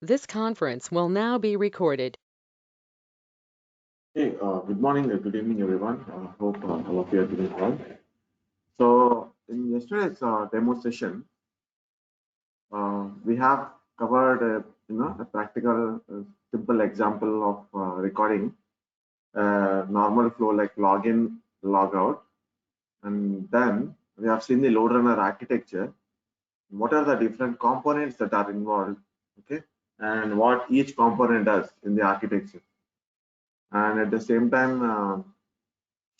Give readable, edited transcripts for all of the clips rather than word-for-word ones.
This conference will now be recorded. Hey, good morning, good evening, everyone. Hope all of you are doing well. So, in yesterday's demo session, we have covered, a practical, simple example of recording normal flow like login, logout, and then we have seen the load runner architecture. What are the different components that are involved? Okay, and what each component does in the architecture, and at the same time.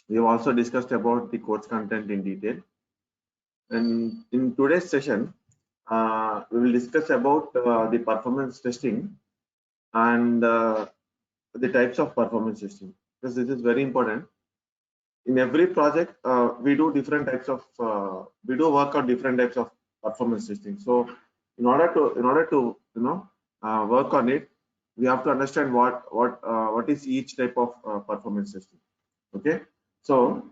We have also discussed about the course content in detail. And in today's session, we will discuss about the performance testing and the types of performance testing, because this is very important. In every project, we do different types of we do work on different types of performance testing. So, in order to work on it, we have to understand what is each type of performance testing. Okay, so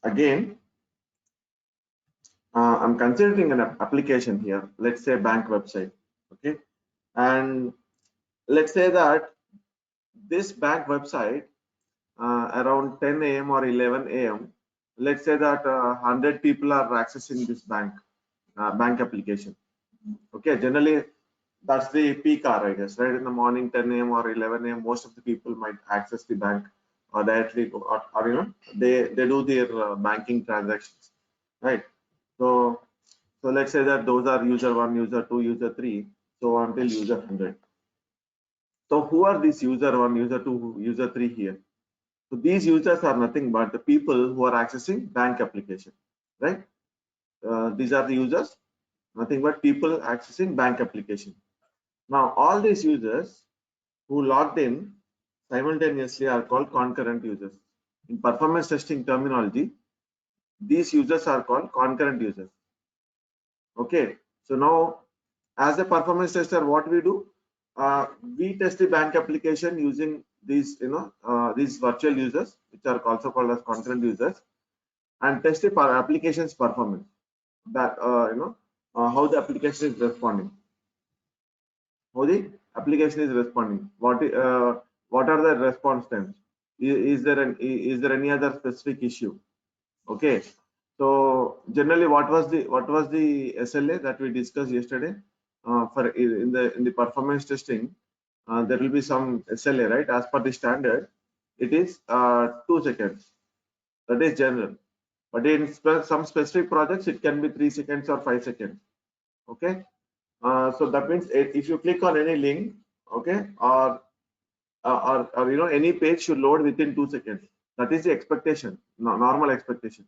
again, I'm considering an application here, let's say bank website, okay? And let's say that this bank website around 10 a.m. or 11 a.m., let's say that 100 people are accessing this bank application. Okay, generally that's the peak hour, I guess, right? In the morning, 10 a.m. or 11 a.m., most of the people might access the bank or directly, or they do their banking transactions, right? So So let's say that those are user 1, user 2, user 3, so until user 100. So who are these user 1, user 2, user 3 here? So these users are nothing but the people who are accessing bank application, right? These are the users, nothing but people accessing bank application. Now all these users who logged in simultaneously are called concurrent users. In performance testing terminology, these users are called concurrent users. Okay, so now as a performance tester, what we do, we test the bank application using these, these virtual users, which are also called as concurrent users, and test the application's performance. That how the application is responding, how the application is responding. What are the response times? Is there any other specific issue? Okay, so generally, what was the SLA that we discussed yesterday? For in the performance testing, there will be some SLA, right? As per the standard, it is 2 seconds. That is general. But in some specific projects, it can be 3 seconds or 5 seconds. Okay. So that means if you click on any link, okay, or any page should load within 2 seconds. That is the expectation, normal expectation.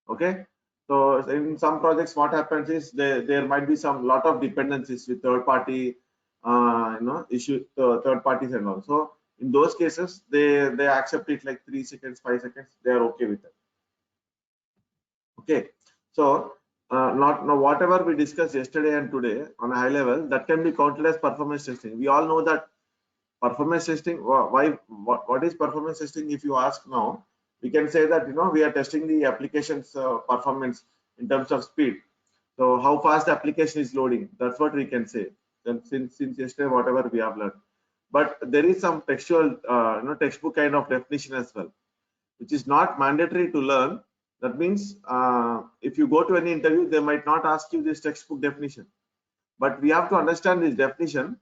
Okay, so in some projects what happens is there might be some lot of dependencies with third party third parties and all. So in those cases they accept it like 3 seconds, 5 seconds, they are okay with it. Okay, so not now whatever we discussed yesterday and today on a high level, that can be counted as performance testing. We all know that performance testing, what is performance testing? If you ask now, we can say that we are testing the application's performance in terms of speed. So how fast the application is loading, that's what we can say. Then since yesterday whatever we have learned, but there is some textual textbook kind of definition as well, which is not mandatory to learn. That means if you go to any interview, they might not ask you this textbook definition, but we have to understand this definition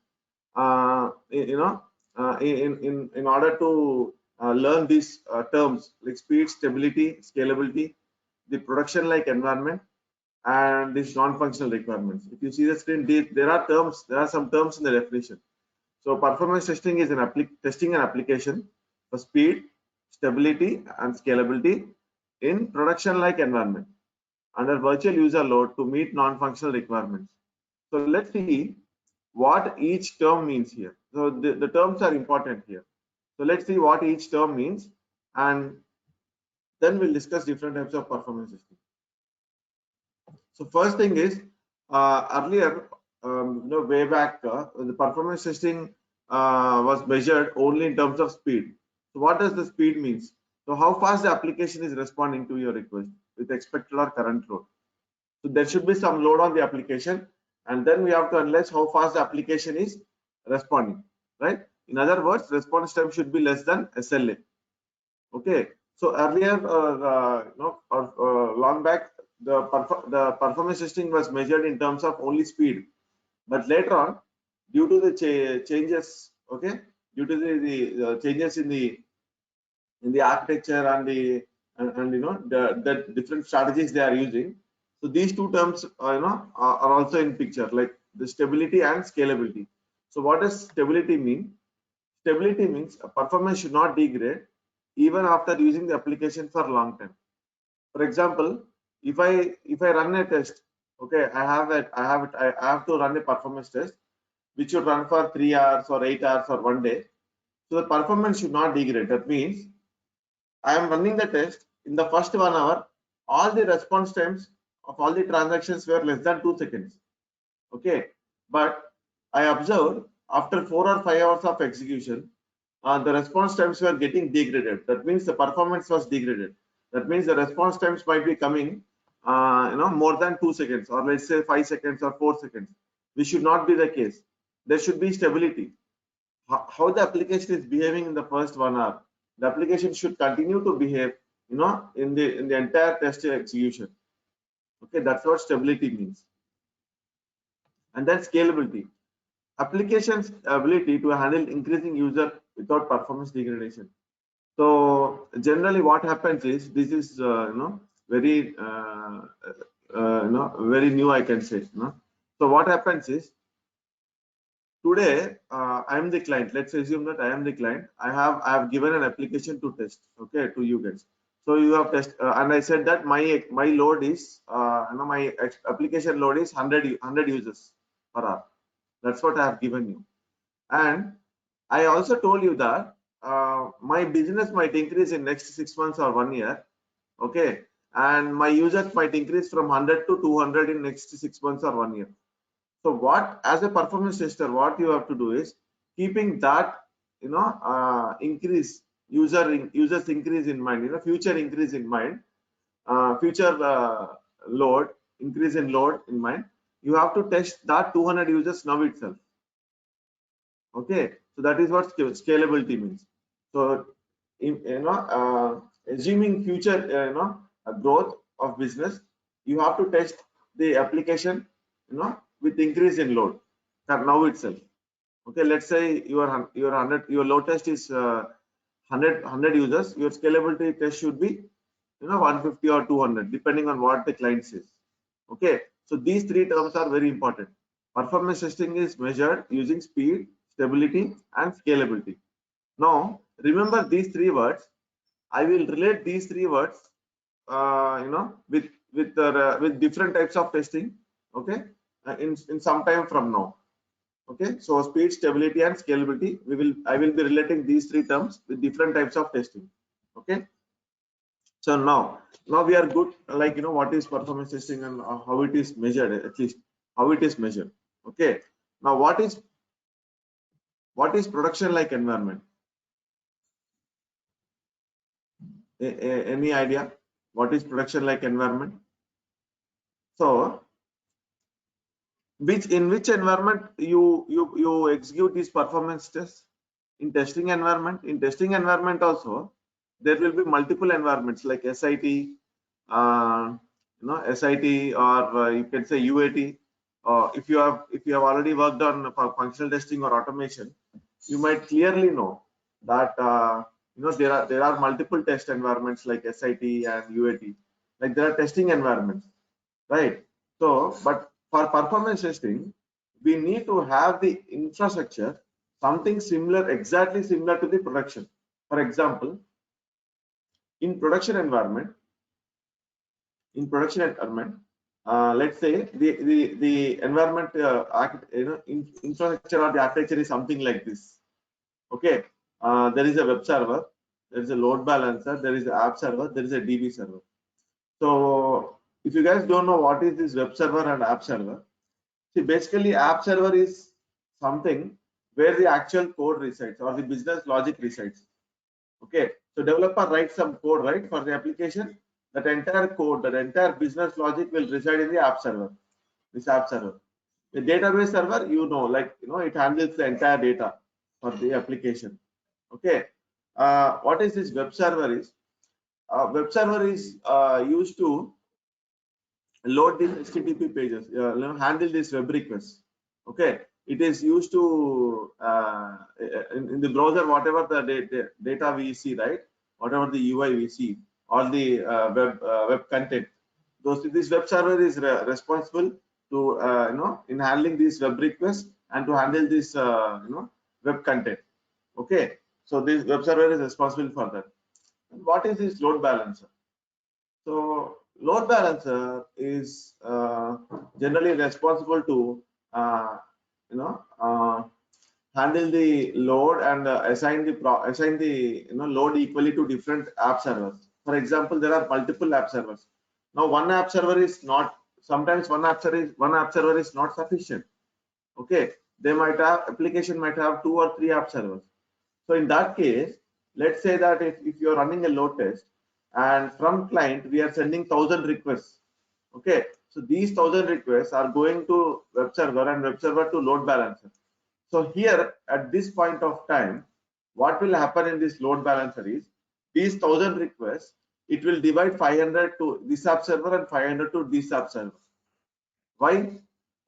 in order to learn these terms like speed, stability, scalability, the production like environment, and these non-functional requirements. If you see the screen, there are terms, there are some terms in the definition. So performance testing is testing an application for speed, stability, and scalability in production like environment under virtual user load to meet non-functional requirements. So let's see what each term means here. So the terms are important here. So let's see what each term means, and then we'll discuss different types of performance testing. So first thing is earlier, way back, the performance testing was measured only in terms of speed. So what does the speed means? So how fast the application is responding to your request with expected or current load. So there should be some load on the application, and then we have to analyze how fast the application is responding, right? In other words, response time should be less than SLA. Okay. So earlier, long back, the performance testing was measured in terms of only speed, but later on, due to the changes, okay, due to the changes in the architecture and and the different strategies they are using. So these two terms are also in picture, like the stability and scalability. So what does stability mean? Stability means a performance should not degrade even after using the application for a long time. For example, if I run a test, okay, I have to run a performance test which should run for 3 hours or 8 hours or 1 day. So the performance should not degrade. That means I am running the test. In the first 1 hour, all the response times of all the transactions were less than 2 seconds. Okay, but I observed after 4 or 5 hours of execution, the response times were getting degraded. That means the performance was degraded. That means the response times might be coming, more than 2 seconds, or let's say 5 seconds or 4 seconds. This should not be the case. There should be stability. How the application is behaving in the first 1 hour, the application should continue to behave, in the entire test execution. Okay, that's what stability means. And then scalability, application's ability to handle increasing user without performance degradation. So generally what happens is, this is very very new, I can say. So what happens is, today I am the client. Let's assume that I am the client. I have given an application to test, okay, to you guys. So you have test, and I said that my load is my application load is 100 users per hour. That's what I have given you. And I also told you that my business might increase in next 6 months or 1 year, okay, and my users might increase from 100 to 200 in next 6 months or 1 year. So what, as a performance tester, what you have to do is, keeping that users increase in mind, future increase in mind, future load increase in load in mind, you have to test that 200 users now itself. Okay, so that is what scalability means. So assuming future growth of business, you have to test the application with increase in load now itself. Okay, let's say your load test is 100 users, your scalability test should be 150 or 200, depending on what the client says. Okay, so these three terms are very important. Performance testing is measured using speed, stability, and scalability. Now remember these three words. I will relate these three words with different types of testing, okay, in some time from now. Okay, so speed, stability, and scalability, I will be relating these three terms with different types of testing. Okay, so now we are good, like what is performance testing and how it is measured, at least how it is measured. Okay, now what is production like environment? Any idea what is production like environment? So in which environment you execute these performance tests? In testing environment. In testing environment also, there will be multiple environments like SIT, SIT, or you can say UAT. If you have already worked on functional testing or automation, you might clearly know that there are multiple test environments like SIT and UAT. Like there are testing environments, right? So, but for performance testing, we need to have the infrastructure, something similar, exactly similar to the production. For example, in production environment, let's say the environment infrastructure or the architecture is something like this. Okay, there is a web server, there is a load balancer, there is an app server, there is a DB server. So if you guys don't know what is this web server and app server, see, basically app server is something where the actual code resides or the business logic resides. Okay, so developer writes some code, right, for the application. That entire code, that entire business logic will reside in the app server, this app server. The database server, like it handles the entire data for the application. Okay. What is this web server is? Web server is used to load these HTTP pages, handle these web requests. Okay, it is used to in the browser, whatever the data we see, right? Whatever the UI we see, all the web content. This web server is responsible to in handling these web requests and to handle this web content. Okay, so this web server is responsible for that. And what is this load balancer? So load balancer is generally responsible to handle the load and assign the load equally to different app servers. For example, there are multiple app servers. Now one app server is not, sometimes one app server is not sufficient. Okay, application might have 2 or 3 app servers. So in that case, let's say that if you're running a load test, and from client we are sending 1,000 requests. Okay, so these 1,000 requests are going to web server and web server to load balancer. So here at this point of time, what will happen in this load balancer is these 1,000 requests, it will divide 500 to this app server and 500 to this app server. Why?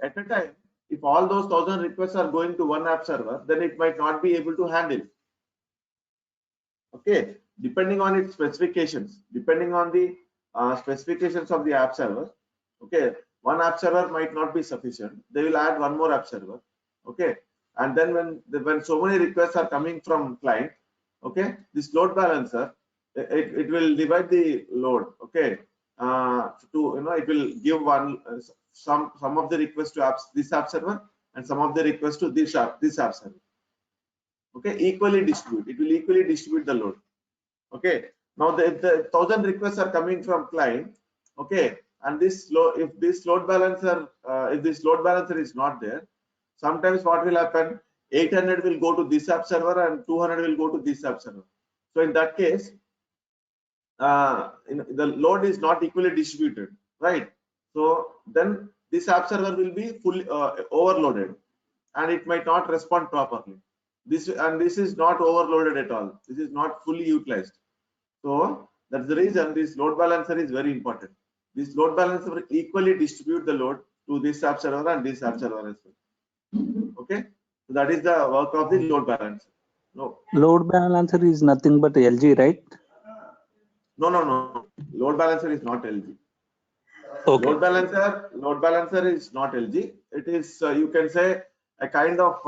At a time, if all those 1,000 requests are going to one app server, then it might not be able to handle. Okay, depending on its specifications, depending on the specifications of the app server. Okay, one app server might not be sufficient. They will add one more app server. Okay, and then when so many requests are coming from client, okay, this load balancer, it will divide the load. Okay, it will give one some of the requests to this app server and some of the requests to this app server. Okay, equally distribute. It will equally distribute the load. Okay, now if the 1,000 requests are coming from client, okay, and if this load balancer is not there, sometimes what will happen, 800 will go to this app server and 200 will go to this app server. So in that case, the load is not equally distributed, right? So then this app server will be fully overloaded and it might not respond properly. This is not overloaded at all. This is not fully utilized. So that's the reason this load balancer is very important. This load balancer will equally distribute the load to this app server and this app server as well. Okay, so that is the work of the load balancer. No. Load balancer is nothing but LG, right? No. Load balancer is not LG. Okay. Load balancer is not LG. It is you can say a kind of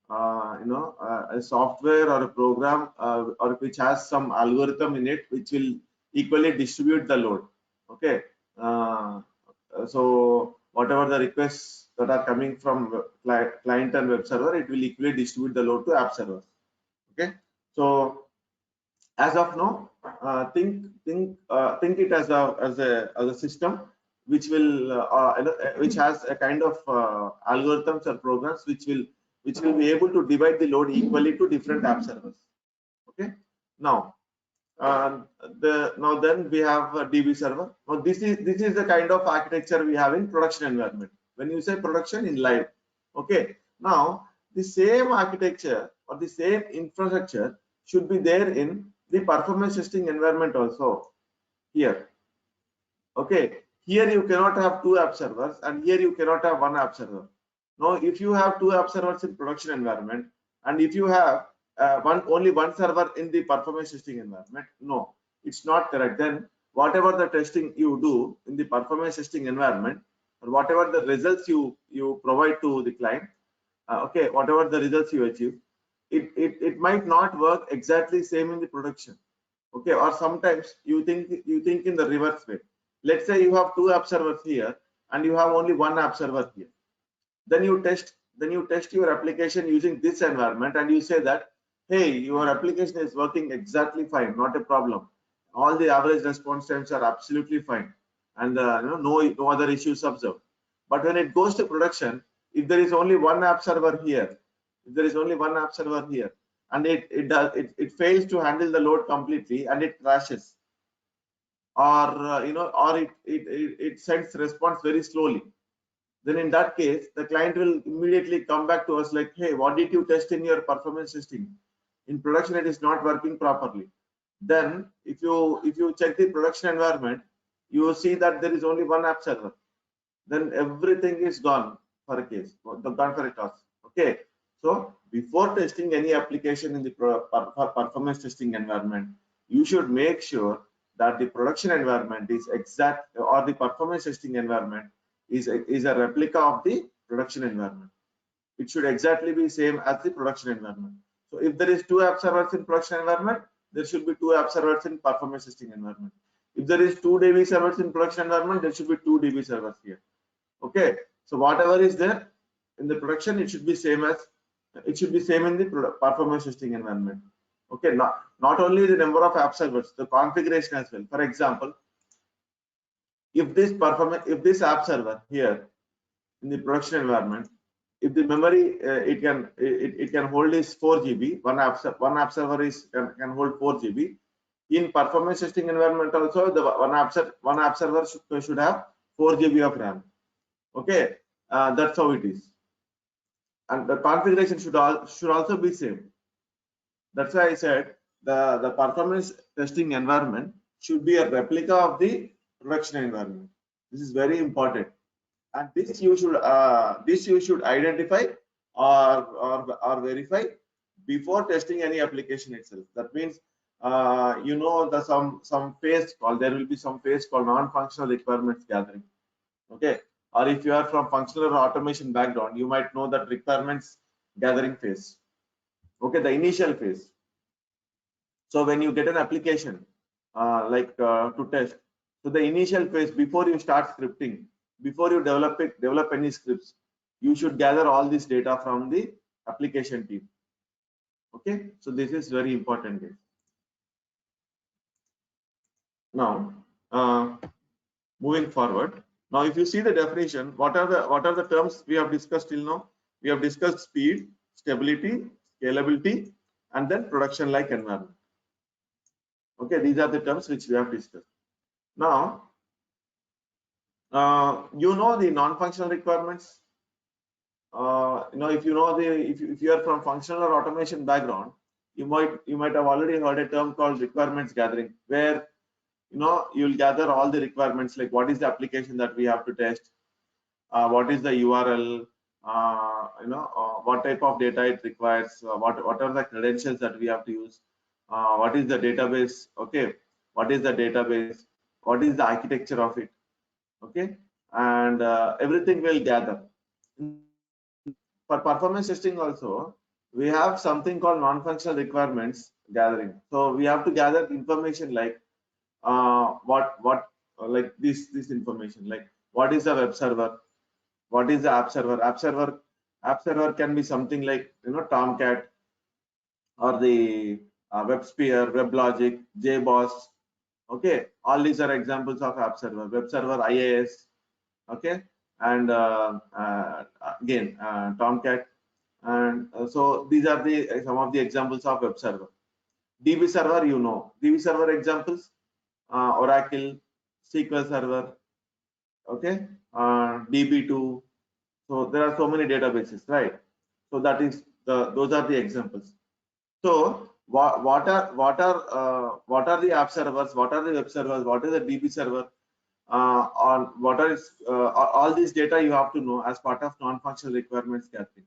a software or a program or which has some algorithm in it which will equally distribute the load. Okay, so whatever the requests that are coming from client and web server, it will equally distribute the load to app server. Okay, so as of now, think it as a system which will which has a kind of algorithms or programs which will be able to divide the load equally to different app servers. Okay, now then we have a DB server. Now this is the kind of architecture we have in production environment. When you say production, in live. Okay, now the same architecture or the same infrastructure should be there in the performance testing environment also here. Okay, here you cannot have 2 app servers and here you cannot have 1 app server. Now, if you have 2 app servers in production environment and if you have only one server in the performance testing environment, no, it's not correct. Then whatever the testing you do in the performance testing environment or whatever the results you provide to the client, okay, whatever the results you achieve, it might not work exactly same in the production. Okay, or sometimes you think in the reverse way. Let's say you have 2 app servers here and you have only 1 app server here. Then you test your application using this environment and you say that, hey, your application is working exactly fine, not a problem. All the average response times are absolutely fine and no other issues observed. But when it goes to production, if there is only 1 app server here, and it fails to handle the load completely and it crashes, or or it sends response very slowly, then in that case, the client will immediately come back to us like, hey, what did you test in your performance testing? In production, it is not working properly. Then if you check the production environment, you will see that there is only one app server. Then everything is gone for a case, gone for a task. Okay. So before testing any application in the performance testing environment, you should make sure that the production environment is exact, or the performance testing environment is a replica of the production environment. It should exactly be same as the production environment. So if there is 2 app servers in production environment, there should be 2 app servers in performance testing environment. If there is 2 DB servers in production environment, there should be 2 DB servers here. Okay, so whatever is there in the production, it should be same in the performance testing environment. Okay, not only the number of app servers, the configuration as well. For example, if this app server here in the production environment, if the memory it can hold is 4 GB, one app server can hold 4 GB. In performance testing environment also, the one app server should have 4 GB of RAM. Okay, that's how it is, and the configuration should also be same. That's why I said the performance testing environment should be a replica of the production environment. This is very important, and this you should identify or verify before testing any application itself. That means some phase called, there will be some phase called non-functional requirements gathering. Okay, or if you are from functional or automation background, you might know that requirements gathering phase. Okay, the initial phase. So when you get an application to test, so the initial phase, before you start scripting, before you develop any scripts, you should gather all this data from the application team. Okay, so this is very important. Now moving forward, now if you see the definition, what are the terms we have discussed till now? We have discussed speed, stability, scalability, and then production like environment. Okay, these are the terms which we have discussed. Now you know the non-functional requirements. If you are from functional or automation background, you might have already heard a term called requirements gathering, where you'll gather all the requirements, like what is the application that we have to test, what is the URL, what type of data it requires, what are the credentials that we have to use, what is the database, okay, what is the database, what is the architecture of it, okay, and everything will gather. For performance testing also, we have something called non-functional requirements gathering. So we have to gather information like like this information, like what is the web server, what is the app server. App server can be something like Tomcat, or the WebSphere, WebLogic, JBoss. Okay, all these are examples of app server. Web server, IIS, okay, and again Tomcat, and so these are some of the examples of web server. DB server, DB server examples, Oracle, SQL Server, okay, DB2. So there are so many databases, right? So that is those are the examples. So what are the app servers? What are the web servers? What is the DB server? On what are all this data you have to know as part of non-functional requirements gathering.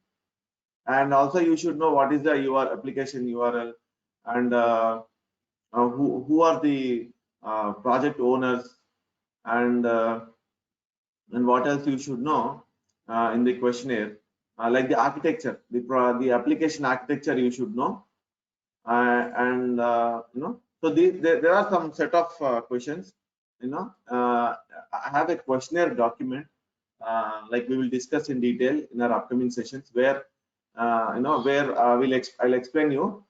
And also you should know what is the application URL, and who are the project owners, and what else you should know in the questionnaire, like the architecture, the application architecture you should know, and so there are some set of questions. I have a questionnaire document, like we will discuss in detail in our upcoming sessions, where I'll explain you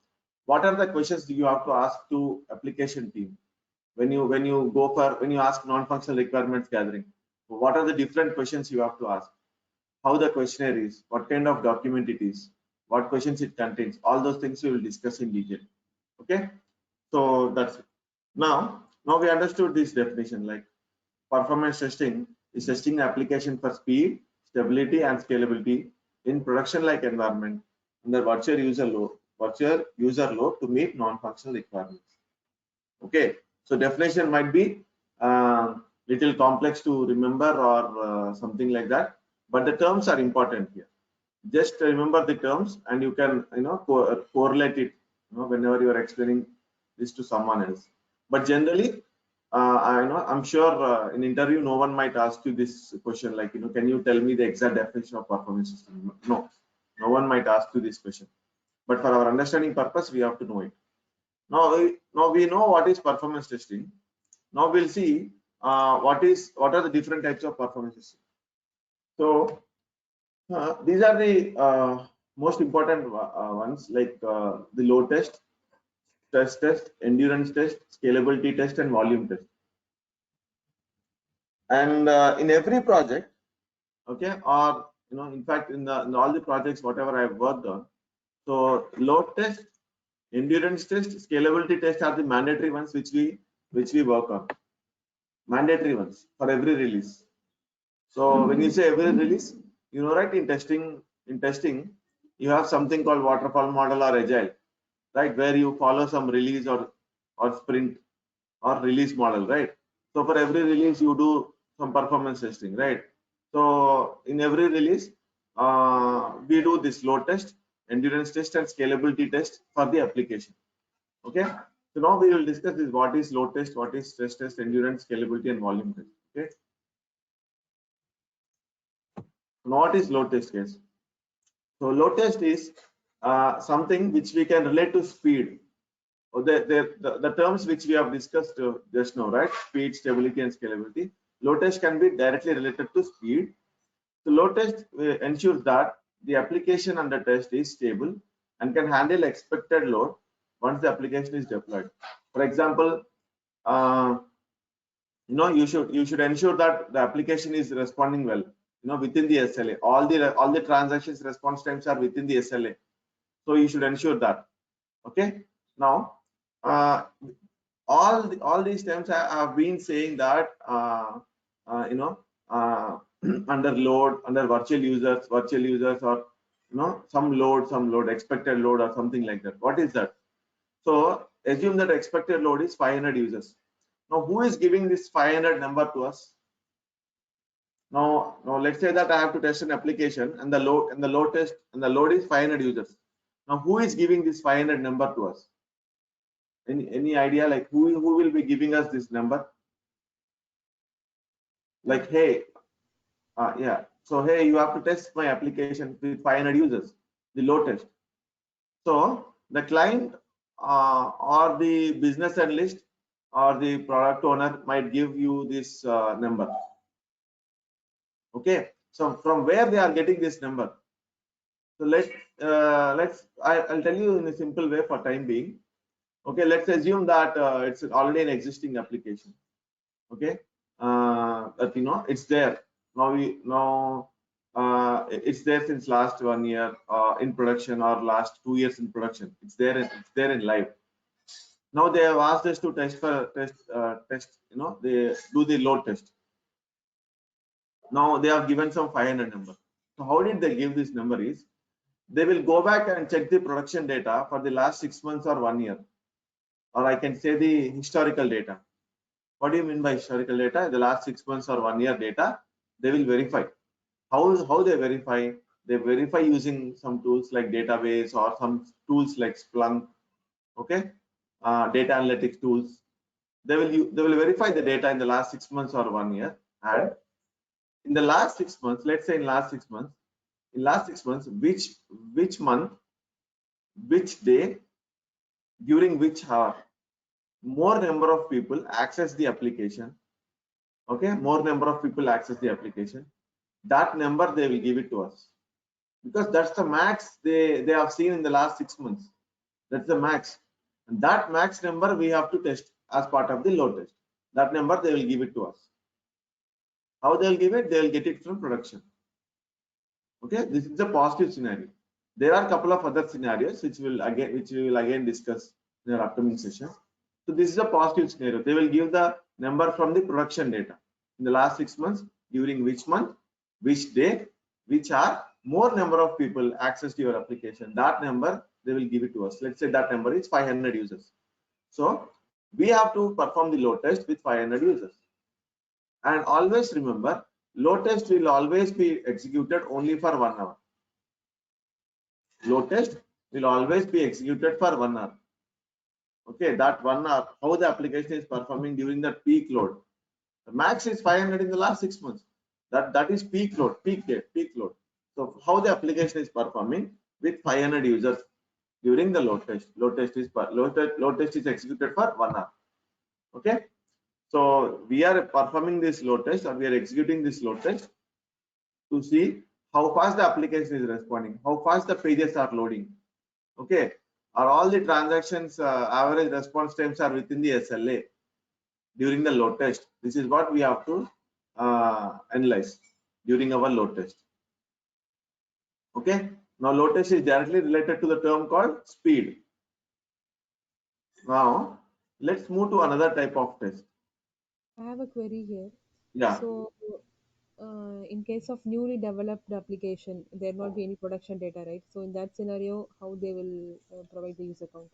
what are the questions you have to ask to application team when you ask non-functional requirements gathering. What are the different questions you have to ask? How the questionnaire is, what kind of document it is, what questions it contains, all those things we will discuss in detail. Okay, so that's it. Now we understood this definition, like performance testing is testing the application for speed, stability and scalability in production-like environment under virtual user load to meet non-functional requirements. Okay, so definition might be little complex to remember or something like that, but the terms are important here. Just remember the terms and you can correlate it whenever you are explaining this to someone else. But generally, I'm sure in interview no one might ask you this question like, can you tell me the exact definition of performance system? No one might ask you this question, but for our understanding purpose we have to know it. Now we know what is performance testing. Now we'll see what are the different types of performance testing. So these are the most important ones, like the load test, stress test, endurance test, scalability test, and volume test. And in every project, okay, or in fact in all the projects whatever I've worked on, so load test, endurance test, scalability test are the mandatory ones which we work on. Mandatory ones for every release. So when you say every release, right, in testing you have something called waterfall model or agile, right, where you follow some release or sprint or release model, right? So for every release you do some performance testing, right? So in every release we do this load test, endurance test, and scalability test for the application. Okay, so now we will discuss this: what is load test, what is stress test, endurance, scalability, and volume test. Okay, what is load test case? So load test is something which we can relate to speed. Or the terms which we have discussed just now, right? Speed, stability, and scalability. Load test can be directly related to speed. So load test ensures that the application under test is stable and can handle expected load once the application is deployed. For example, you should ensure that the application is responding well, within the SLA. All the transactions response times are within the SLA, so you should ensure that. Okay, now all these times I have been saying that under load, under virtual users, or some load, expected load or something like that. What is that? So assume that expected load is 500 users. Now who is giving this 500 number to us? Now let's say that I have to test an application and the load is 500 users. Now who is giving this 500 number to us? Any idea, like who will be giving us this number? Like, hey, yeah, so hey, you have to test my application with 500 users, the load test. So the client or the business analyst or the product owner might give you this number. Okay, so from where they are getting this number? So I'll tell you in a simple way for time being. Okay, let's assume that it's already an existing application. Okay, that it's there now. It's there since last 1 year in production, or last 2 years in production. It's there in live. Now they have asked us to test. They do the load test. Now they have given some 500 number. So how did they give this number? Is they will go back and check the production data for the last 6 months or 1 year, or I can say the historical data. What do you mean by historical data? The last 6 months or 1 year data, they will verify. How they verify? They verify using some tools like database or some tools like Splunk. Okay, data analytics tools. They will verify the data in the last 6 months or 1 year, and in the last 6 months, let's say in last 6 months, which month, which day, during which hour, more number of people access the application. Okay, more number of people access the application. That number they will give it to us, because that's the max they have seen in the last 6 months. That's the max, and that max number we have to test as part of the load test. That number they will give it to us. How they will give it? They will get it from production. Okay, this is a positive scenario. There are a couple of other scenarios which we will again discuss in our upcoming session. So this is a positive scenario. They will give the number from the production data in the last 6 months, during which month, which day, which are more number of people access to your application. That number they will give it to us. Let's say that number is 500 users. So we have to perform the load test with 500 users. And always remember, load test will always be executed only for 1 hour. Load test will always be executed for 1 hour. Okay, that 1 hour, how the application is performing during that peak load. The max is 500 in the last 6 months. That is peak load, peak load. So how the application is performing with 500 users during the load test. Load test is executed for 1 hour. Okay. So we are performing this load test, or we are executing this load test to see how fast the application is responding, how fast the pages are loading. Okay, are all the transactions average response times are within the SLA during the load test. This is what we have to analyze during our load test. Okay, now load test is directly related to the term called speed. Now let's move to another type of test. I have a query here. Yeah. So, in case of newly developed application, there not be any production data, right? So, in that scenario, how they will provide the user count?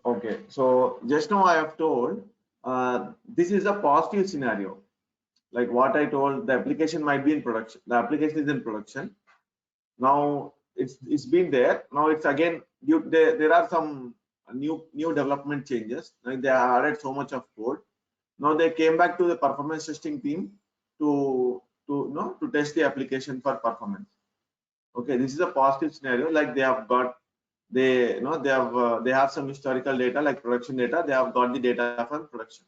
Okay, so just now I have told this is a positive scenario. Like what I told, the application might be in production. The application is in production. Now it's been there. Now it's again there are some new development changes. Like they added so much of code. Now they came back to the performance testing team to test the application for performance. Okay, this is a positive scenario. Like they have got they have some historical data like production data. They have got the data from production.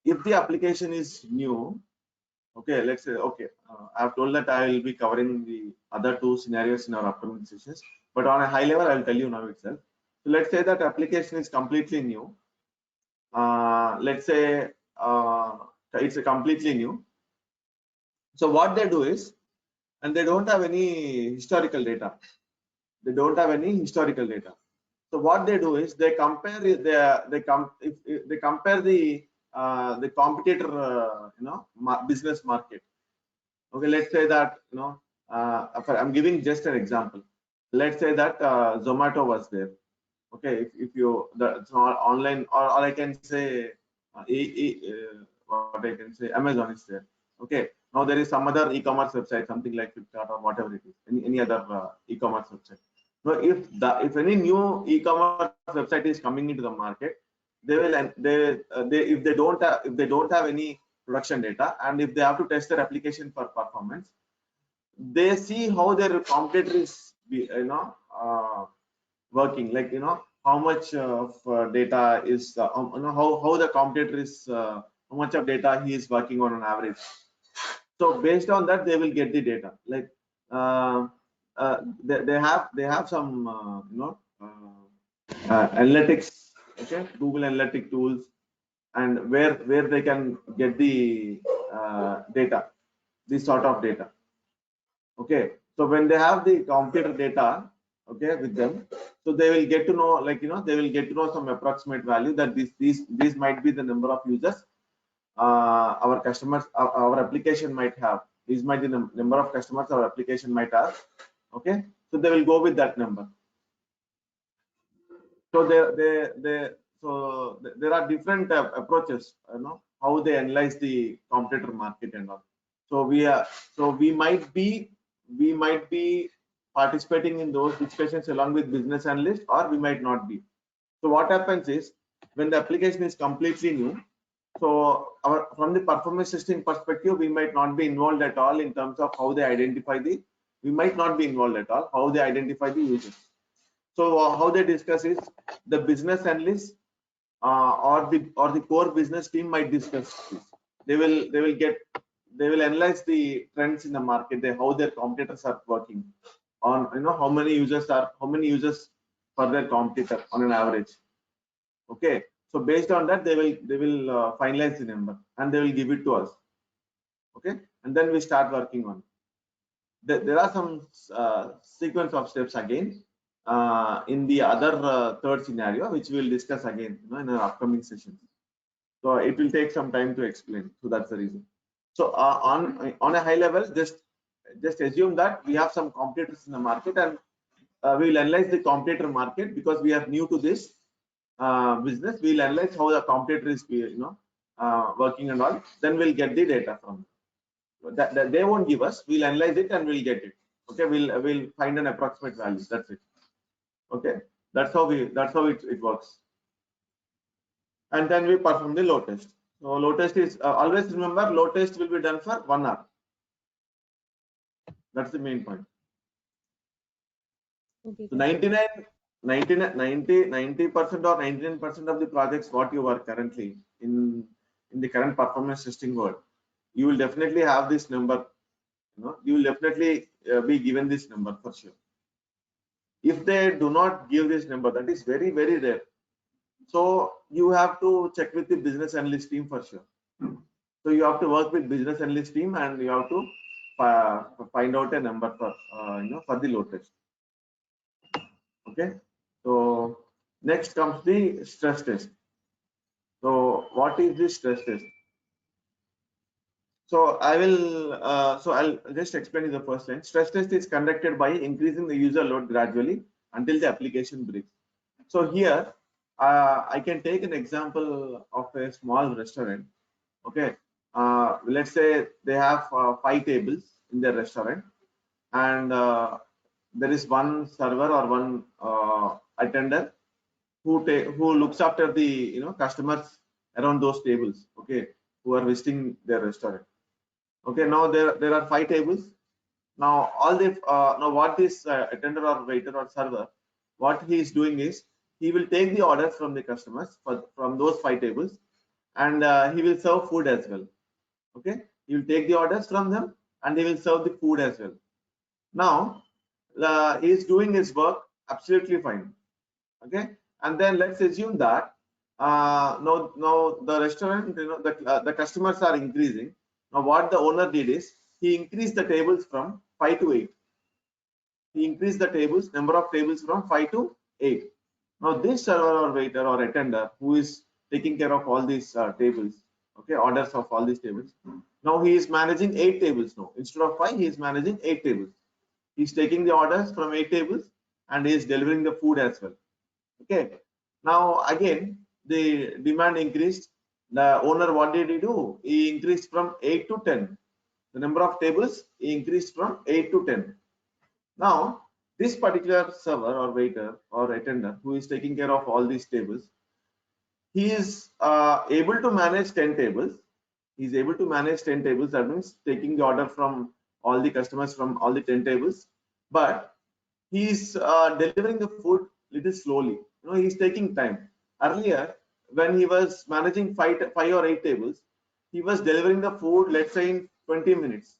If the application is new, okay, let's say, okay, I've told that I will be covering the other two scenarios in our upcoming sessions, but on a high level I'll tell you now itself. So let's say that application is completely new. Let's say it's a completely new. So what they do is, and they don't have any historical data. They don't have any historical data. So what they do is they compare they compare the competitor business market. Okay, let's say that I'm giving just an example. Let's say that Zomato was there. Okay, if you it's not online, or I can say what I can say Amazon is there. Okay, now there is some other e-commerce website, something like Flipkart or whatever it is, any other e-commerce website. Now, if any new e-commerce website is coming into the market, they will if they don't have any production data, and if they have to test their application for performance, they see how their competitor is working, like how much of data is how the competitor is how much of data he is working on average. So based on that they will get the data, like they have some analytics, okay, Google analytic tools, and where they can get the data, this sort of data. Okay, so when they have the computer data, okay, with them, so they will get to know, like they will get to know some approximate value that these might be the number of users our customers, our application might have. These might be the number of customers our application might have. Okay, so they will go with that number. So there are different approaches, how they analyze the competitor market and all. So we might be participating in those discussions along with business analysts, or we might not be. So what happens is, when the application is completely new, so from the performance testing perspective, we might not be involved at all in terms of how they identify we might not be involved at all how they identify the users. So how they discuss is, the business analyst or the core business team might discuss this. They will analyze the trends in the market, how their competitors are working on, how many users for their competitor on an average. Okay, so based on that they will finalize the number and they will give it to us. Okay, and then we start working on it. There are some sequence of steps again in the other third scenario, which we will discuss again in our upcoming sessions. So it will take some time to explain. So that's the reason. So on a high level, just just assume that we have some competitors in the market, and we will analyze the competitor market because we are new to this business. We will analyze how the competitor is, working and all. Then we'll get the data from that they won't give us. We'll analyze it and we'll get it. Okay, we'll find an approximate value. That's it. Okay, that's how it works. And then we perform the load test. So load test is always remember, load test will be done for 1 hour. That's the main point. Okay. So 90% or 99% of the projects what you are currently in the current performance testing world, you will definitely have this number. You will definitely be given this number for sure. If they do not give this number, that is very, very rare. So you have to check with the business analyst team for sure. So you have to work with business analyst team and you have to find out a number for for the load test. Okay. So next comes the stress test. So what is the stress test? So I'll just explain in the first line. Stress test is conducted by increasing the user load gradually until the application breaks. So here I can take an example of a small restaurant. Okay, let's say they have 5 tables in their restaurant, and there is one server or one attendant who looks after the customers around those tables. Okay, who are visiting their restaurant. Okay, now there are 5 tables. Now all the now what this attendant or waiter or server, what he is doing is he will take the orders from the customers from those 5 tables, and he will serve food as well. Okay, he will take the orders from them and he will serve the food as well. Now he is doing his work absolutely fine. Okay, and then let's assume that now the restaurant, the customers are increasing. Now what the owner did is he increased the tables from 5 to 8. He increased the number of tables from 5 to 8. Now this server or waiter or attendant who is taking care of all these tables, okay, orders of all these tables, now he is managing 8 tables now. Instead of 5, he is managing 8 tables. He is taking the orders from 8 tables and he is delivering the food as well. Okay, now again the demand increased. The owner, what did he do? He increased from 8 to 10. The number of tables he increased from 8 to 10. Now this particular server or waiter or attendant who is taking care of all these tables, he is able to manage 10 tables. He is able to manage 10 tables. That means taking the order from all the customers from all the 10 tables, but he is delivering the food little slowly. He is taking time. Earlier, when he was managing 5 or 8 tables, he was delivering the food, let's say, in 20 minutes,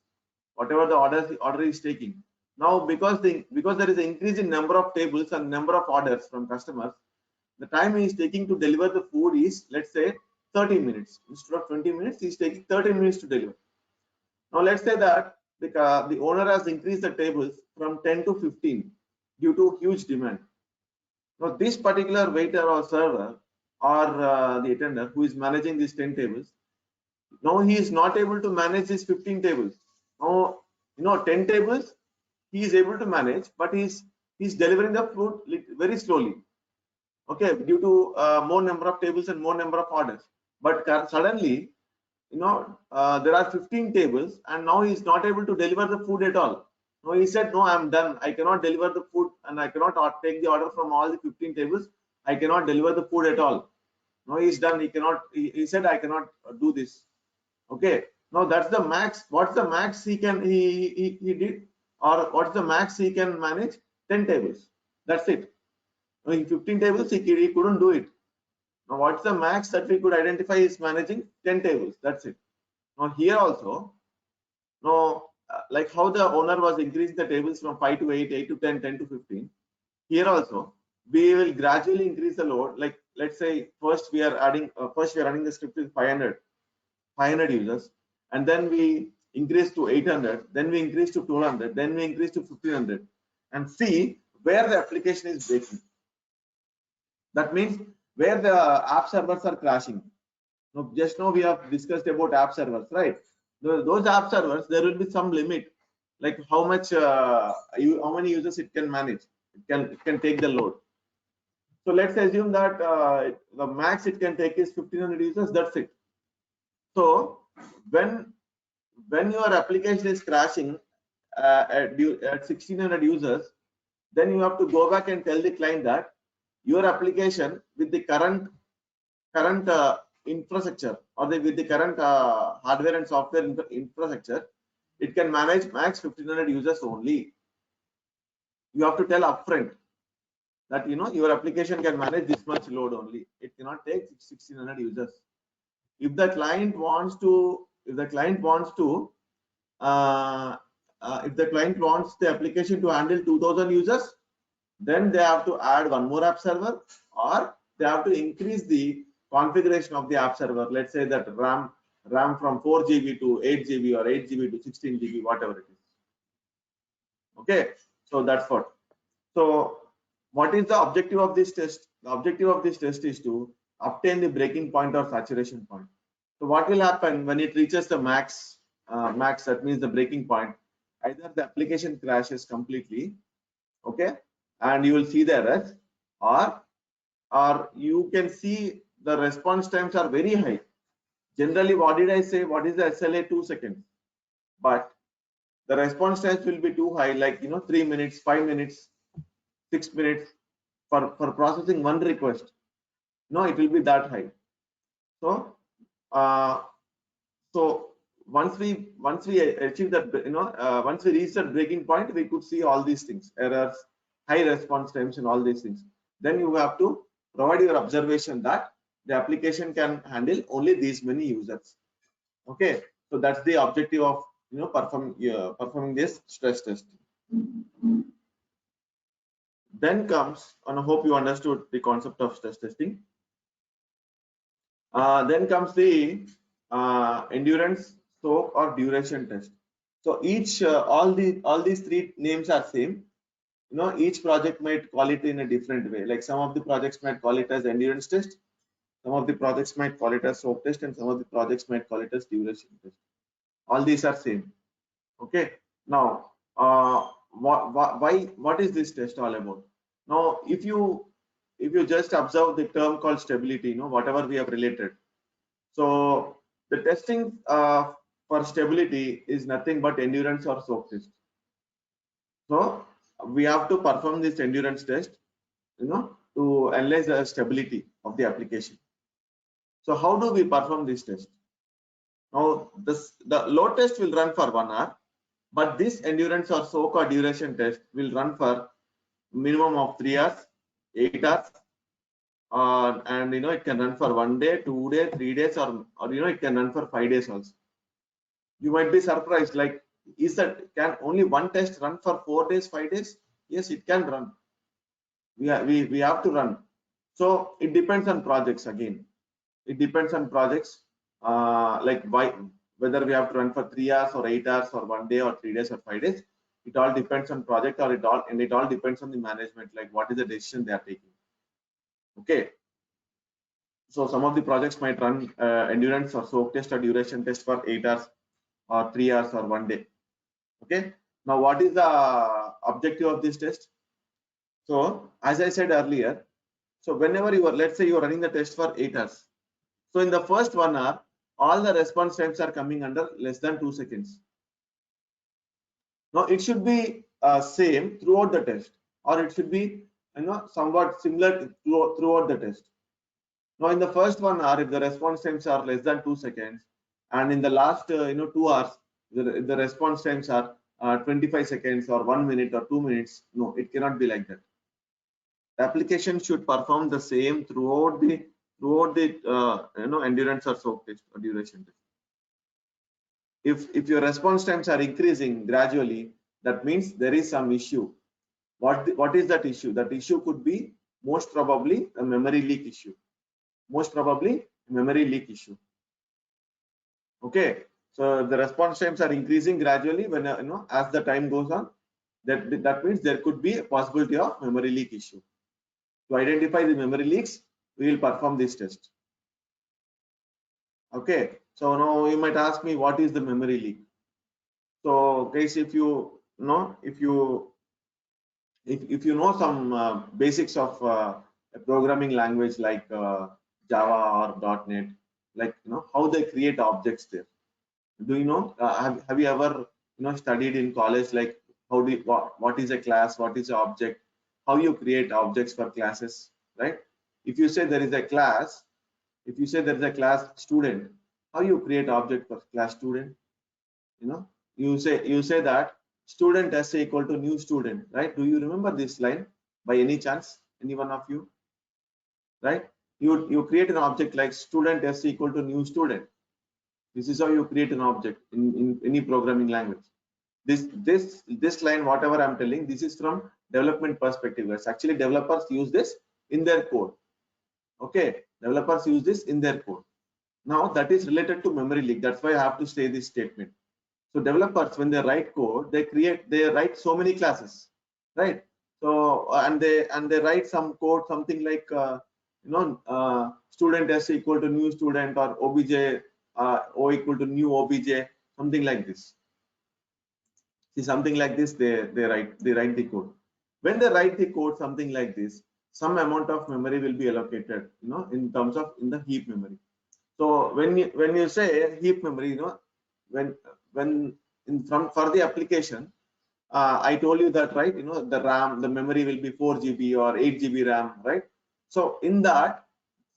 whatever the order is taking. Now because there is an increase in number of tables and number of orders from customers, the time he is taking to deliver the food is, let's say, 30 minutes. Instead of 20 minutes, he is taking 30 minutes to deliver. Now let's say that the owner has increased the tables from 10 to 15 due to huge demand. Now this particular waiter or server or the attendant who is managing these 10 tables, now he is not able to manage these 15 tables. Now 10 tables he is able to manage, but he's delivering the food very slowly. Okay, due to more number of tables and more number of orders. But suddenly, there are 15 tables and now he is not able to deliver the food at all. No, he said, no, I'm done. I cannot deliver the food and I cannot take the order from all the 15 tables. I cannot deliver the food at all. No, he's done. He said, I cannot do this. Okay. Now that's the max. What's the max he did? Or what's the max he can manage? 10 tables. That's it. In 15 tables, he couldn't do it. Now what's the max that we could identify is managing 10 tables. That's it. Now here also, now like how the owner was increasing the tables from 5 to 8, 8 to 10, 10 to 15. Here also, we will gradually increase the load. Like let's say first we are running the script with 500 users, and then we increase to 800, then we increase to 200, then we increase to 1500, and see where the application is breaking. That means where the app servers are crashing. Now, just now we have discussed about app servers, right? Those app servers, there will be some limit. like how much how many users it can manage. It can take the load. So let's assume that the max it can take is 1500 users. That's it. So when your application is crashing at 1600 users, then you have to go back and tell the client that your application with the current infrastructure, or with the current hardware and software infrastructure, it can manage max 1500 users only. You have to tell upfront that your application can manage this much load only. It cannot take 1600 users. If the client wants to, if the client wants the application to handle 2000 users, then they have to add one more app server, or they have to increase the configuration of the app server. Let's say that RAM from 4 GB to 8 GB or 8 GB to 16 GB, whatever it is. Okay, so that's what. So what is the objective of this test? The objective of this test is to obtain the breaking point or saturation point. So what will happen when it reaches the max? That means the breaking point. Either the application crashes completely, okay, and you will see the errors, or you can see the response times are very high. Generally, what did I say? What is the SLA? 2 seconds. But the response times will be too high, like 3 minutes, 5 minutes, 6 minutes for processing one request. No, it will be that high. So once we achieve that, once we reach that breaking point, we could see all these things: errors, high response times, and all these things. Then you have to provide your observation that the application can handle only these many users. Okay, so that's the objective of performing this stress testing. Then comes, and I hope you understood the concept of stress testing. Then comes the endurance, soak, or duration test. So each all these three names are same. Each project might call it in a different way. Like some of the projects might call it as endurance test, some of the projects might call it as soak test, and some of the projects might call it as duration test. All these are same. Okay. Now, what is this test all about? Now, if you just observe the term called stability, whatever we have related. So the testing for stability is nothing but endurance or soak test. So we have to perform this endurance test, to analyze the stability of the application. So how do we perform this test? Now the load test will run for 1 hour, but this endurance or soak or duration test will run for minimum of 3 hours, 8 hours, and it can run for 1 day, 2 days, 3 days, or it can run for 5 days also. You might be surprised, like, can only one test run for 4 days, 5 days? Yes, it can run. We have to run. So it depends on projects. Again, it depends on projects, like whether we have to run for 3 hours or 8 hours or 1 day or 3 days or 5 days. It all depends on project, or it all depends on the management, like what is the decision they are taking. Okay, so some of the projects might run endurance or soak test or duration test for 8 hours or 3 hours or 1 day. Okay, now what is the objective of this test? So as I said earlier, so whenever let's say you are running the test for 8 hours, so in the first 1 hour, all the response times are coming under less than 2 seconds. Now it should be same throughout the test, or it should be somewhat similar throughout the test. Now in the first 1 hour, if the response times are less than 2 seconds, and in the last 2 hours, the response times are 25 seconds or 1 minute or 2 minutes, no, it cannot be like that. The application should perform the same throughout the endurance or soak test or duration test. If your response times are increasing gradually, that means there is some issue. What is that issue? That issue could be most probably a memory leak issue. Most probably memory leak issue. Okay, so the response times are increasing gradually when as the time goes on. That means there could be a possibility of memory leak issue. To identify the memory leaks, we will perform this test. Okay, so now you might ask me, what is the memory leak? So guys, if you know, if you know some basics of a programming language like Java or .NET, like how they create objects there. Do you know? Have you ever studied in college, like how do you, what is a class, what is an object, how you create objects for classes, right? If you say there is a class, if you say there is a class student, how you create object for class student? You know, you say that student s equal to new student, right? Do you remember this line by any chance? Any one of you, right? You create an object like student s equal to new student. This is how you create an object in any programming language. This line, whatever I'm telling, this is from development perspective. Guys. Actually, developers use this in their code. Okay, developers use this in their code. Now that is related to memory leak. That's why I have to say this statement. So developers, when they write code, they write so many classes, right? So and they write some code, something like student s equal to new student, or obj o equal to new obj, something like this. See, something like this, they write the code. When they write the code something like this, some amount of memory will be allocated, in terms of in the heap memory. So when you say heap memory, when for the application, I told you that, right? The RAM, the memory will be 4 GB or 8 GB RAM, right? So in that,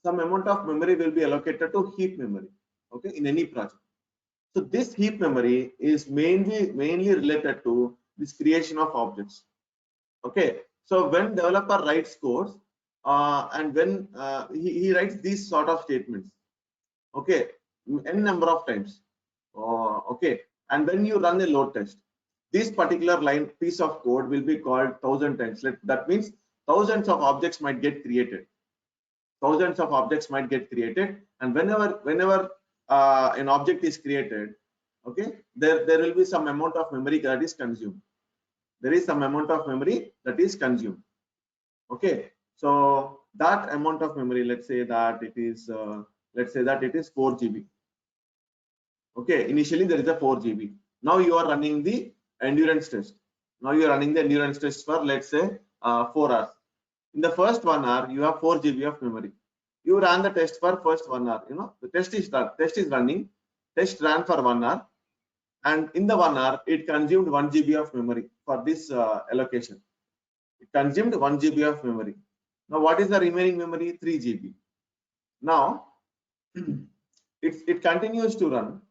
some amount of memory will be allocated to heap memory, okay, in any project. So this heap memory is mainly related to this creation of objects. Okay, so when developer writes codes, and when he writes these sort of statements, okay, n number of times, okay, and when you run a load test, this particular line piece of code will be called 1,000 times. That means thousands of objects might get created. Thousands of objects might get created, and whenever an object is created, okay, there will be some amount of memory that is consumed. There is some amount of memory that is consumed. Okay, so that amount of memory, let's say that it is 4 GB. Okay, initially there is a 4 GB. Now you are running the endurance test. Now you are running the endurance test for, let's say, 4 hours. In the first 1 hour, you have 4 GB of memory. You ran the test for first 1 hour. The test is running. Test ran for 1 hour, and in the 1 hour, it consumed 1 GB of memory for this allocation. It consumed 1 GB of memory. Now, what is the remaining memory? 3 GB. Now, it continues to run.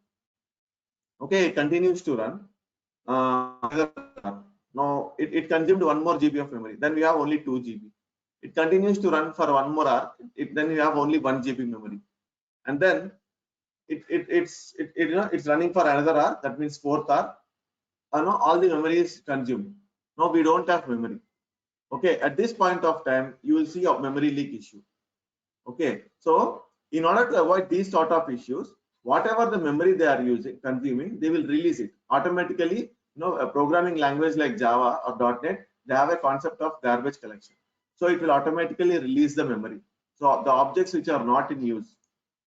Okay, it continues to run. Now it consumed 1 more GB of memory. Then we have only 2 GB. It continues to run for 1 more hour. Then we have only 1 GB memory, and then it's running for another hour. That means 4th hour. All the memory is consumed. Now we don't have memory. Okay, at this point of time, you will see a memory leak issue. Okay, so in order to avoid these sort of issues, whatever the memory they are consuming, they will release it automatically. A programming language like Java or .NET, they have a concept of garbage collection. So it will automatically release the memory. So the objects which are not in use,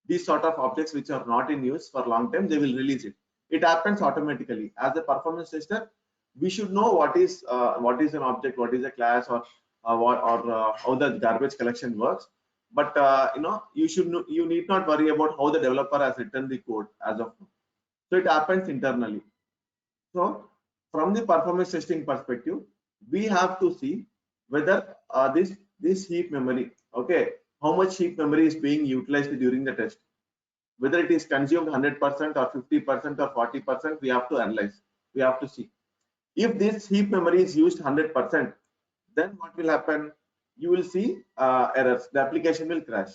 these sort of objects which are not in use for long time, they will release it. It happens automatically. As a performance tester, we should know what is an object, what is a class, or how the garbage collection works. But you need not worry about how the developer has written the code as of now. So it happens internally. So from the performance testing perspective, we have to see whether this heap memory, okay, how much heap memory is being utilized during the test. Whether it is consumed 100% or 50% or 40%, we have to analyze. We have to see. If this heap memory is used 100%, then what will happen? You will see errors. The application will crash.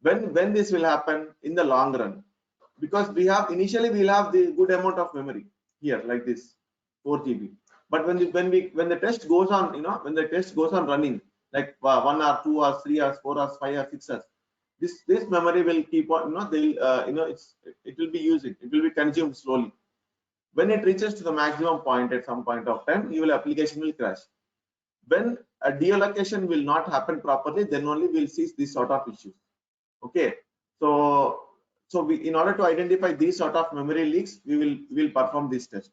When this will happen? In the long run, because initially we'll have the good amount of memory here, like this 4 GB. But when the test goes on, when the test goes on running, like 1 hour, 2 hours, 3 hours, 4 hours, 5 hours, 6 hours, this memory will keep on, it will be using, it will be consumed slowly. When it reaches to the maximum point at some point of time, application will crash. When a deallocation will not happen properly, then only we'll see this sort of issues. Okay, so in order to identify these sort of memory leaks, we will perform this test.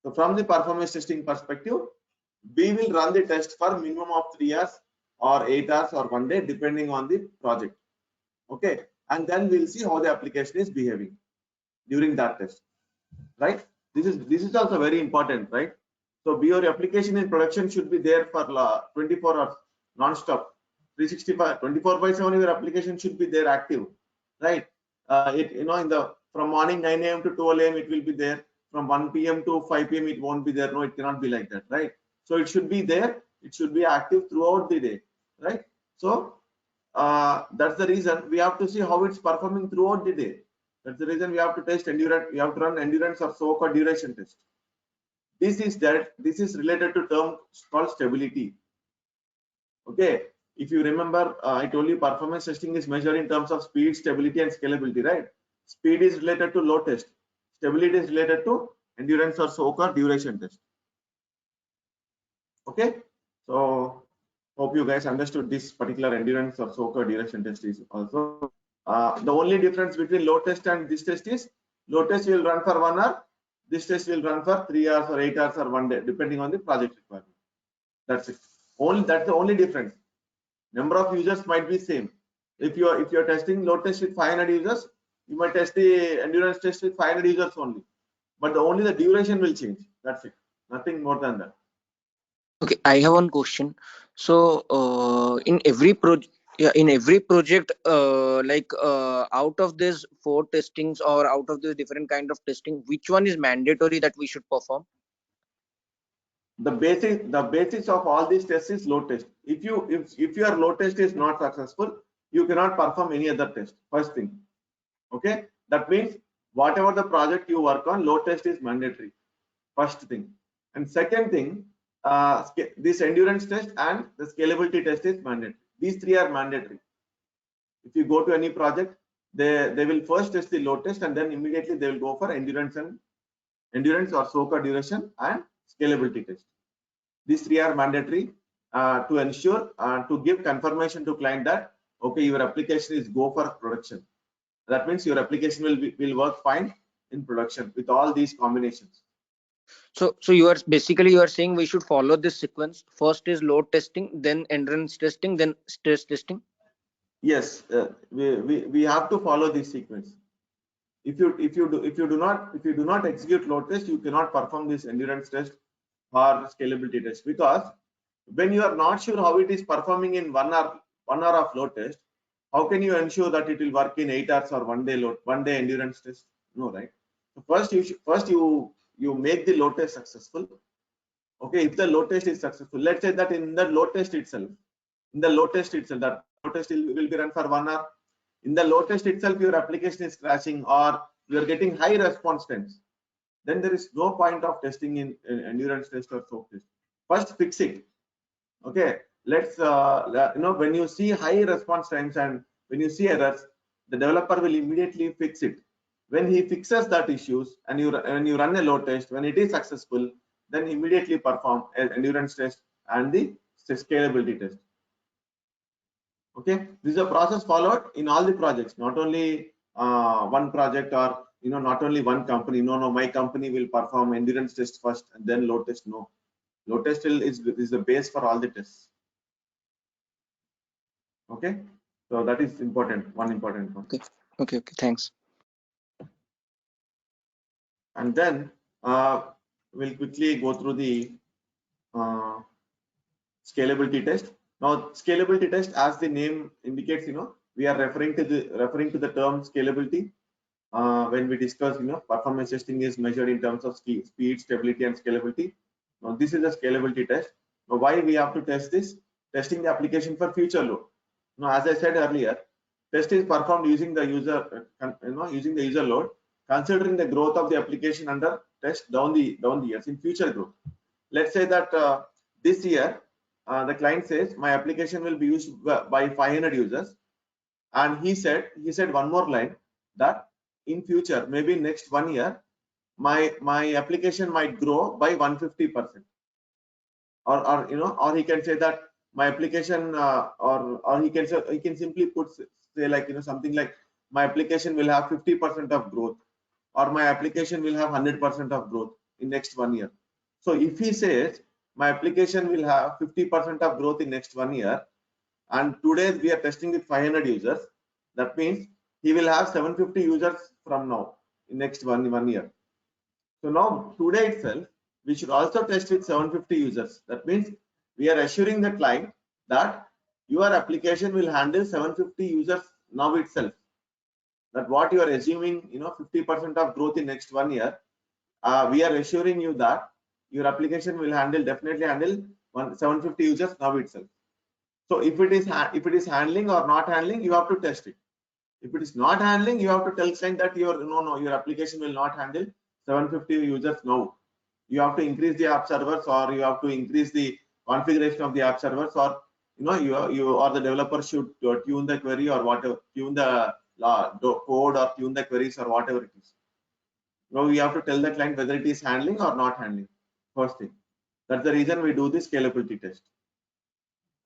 So from the performance testing perspective, we will run the test for minimum of 3 hours or 8 hours or 1 day, depending on the project. Okay, and then we'll see how the application is behaving during that test, right? This is also very important, right? So your application in production should be there for 24 hours non-stop, 365, 24/7. Your application should be there active, right? It in the from morning 9 a.m. to 12 a.m. it will be there. From 1 p.m. to 5 p.m. it won't be there. No, it cannot be like that, right? So it should be there. It should be active throughout the day, right? So that's the reason we have to see how it's performing throughout the day. That's the reason we have to test endurance. We have to run endurance or soak or duration test. This is related to term called stability. Okay, if you remember, I told you performance testing is measured in terms of speed, stability, and scalability, right? Speed is related to load test. Stability is related to endurance or soak or duration test. Okay, so hope you guys understood this particular endurance or soak or duration test is also. The only difference between load test and this test is load test will run for 1 hour. This test will run for 3 hours or 8 hours or 1 day, depending on the project requirement. That's it. That's the only difference. Number of users might be same. If you're testing load test with 500 users, you might test the endurance test with 500 users only. But only the duration will change. That's it. Nothing more than that. Okay, I have one question. So in every project, out of these 4 testings or out of this different kind of testing, which one is mandatory that we should perform? The basis of all these tests is load test. If your load test is not successful, you cannot perform any other test. First thing, okay, that means whatever the project you work on, load test is mandatory. First thing, and second thing, this endurance test and the scalability test is mandatory. These 3 are mandatory. If you go to any project, they will first test the load test and then immediately they will go for endurance or soak or duration and scalability test. These 3 are mandatory to ensure to give confirmation to client that okay, your application is go for production. That means your application will work fine in production with all these combinations. So you are saying we should follow this sequence. First is load testing, then endurance testing, then stress testing. Yes, we have to follow this sequence. If you do not execute load test, you cannot perform this endurance test or scalability test, because when you are not sure how it is performing in 1 hour of load test, how can you ensure that it will work in 8 hours or 1 day endurance test? No, right? So first you make the load test successful. Okay, if the load test is successful, let's say that in the load test itself, that load test will be run for 1 hour. In the load test itself, your application is crashing or you are getting high response times, then there is no point of testing in endurance test or soak test. First fix it. Okay, let's when you see high response times and when you see errors, the developer will immediately fix it. When he fixes that issues and you run a load test, when it is successful, then immediately perform an endurance test and the scalability test. Okay, this is a process followed in all the projects, not only one project or not only one company. No, my company will perform endurance test first and then load test. No, load test is the base for all the tests. Okay, so that is important. One important one. Okay, thanks. And then we'll quickly go through the scalability test. Now, scalability test, as the name indicates, we are referring to the term scalability. When we discuss, performance testing is measured in terms of speed, stability, and scalability. Now, this is a scalability test. Now, why we have to test this? Testing the application for future load. Now, as I said earlier, test is performed using the user load, considering the growth of the application under test down the years in future growth. Let's say that this year the client says my application will be used by 500 users, and he said one more line that in future, maybe next 1 year, my application might grow by 150%, or he can say that my application or he can simply put say like something like my application will have 50% of growth, or my application will have 100% of growth. in next 1 year. So if he says my application will have 50% of growth in next 1 year, and today we are testing with 500 users, that means he will have 750 users from now in next one year. So now today itself we should also test with 750 users. That means we are assuring the client that your application will handle 750 users now itself. That what you are assuming, 50% of growth in next 1 year, we are assuring you that your application will definitely handle 750 users now itself. So if it is handling or not handling, you have to test it. If it is not handling, you have to tell client that your application will not handle 750 users now. You have to increase the app servers, or you have to increase the configuration of the app servers, or you or the developer should tune the query or whatever, tune the code or tune the queries or whatever it is. Now we have to tell the client whether it is handling or not handling. First thing. That's the reason we do this scalability test.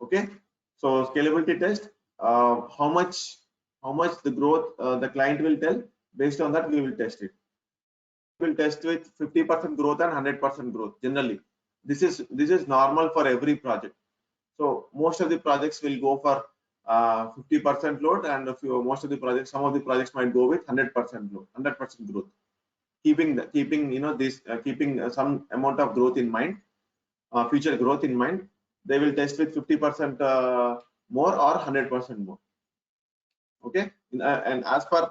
Okay. So scalability test, how much the growth the client will tell, based on that we will test it. We will test with 50% growth and 100% growth. Generally, this is normal for every project. So most of the projects will go for 50% load, and some of the projects might go with 100% load, 100% growth, keeping some amount of growth in mind, future growth in mind. They will test with 50% more or 100% more. Okay, and as per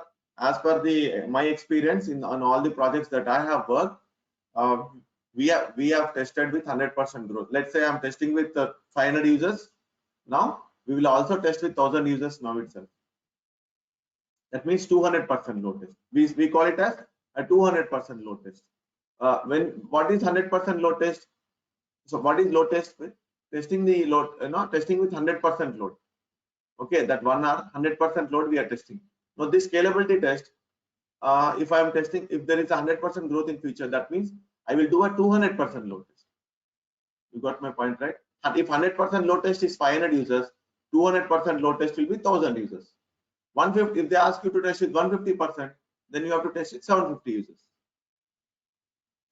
my experience on all the projects that I have worked, we have tested with 100% growth. Let's say I'm testing with 500 users. Now we will also test with 1000 users now itself. That means 200% load test. We call it as a 200% load test. What is 100% load test? So what is load test with? Testing the load, testing with 100% load. Okay, that 1 hour 100% load we are testing. Now this scalability test, if I am testing, if there is 100% growth in future, that means I will do a 200% load test. You got my point, right? And if 100% load test is 500 users, 200% load test will be 1000 users. 150, if they ask you to test with 150%, then you have to test with 750 users.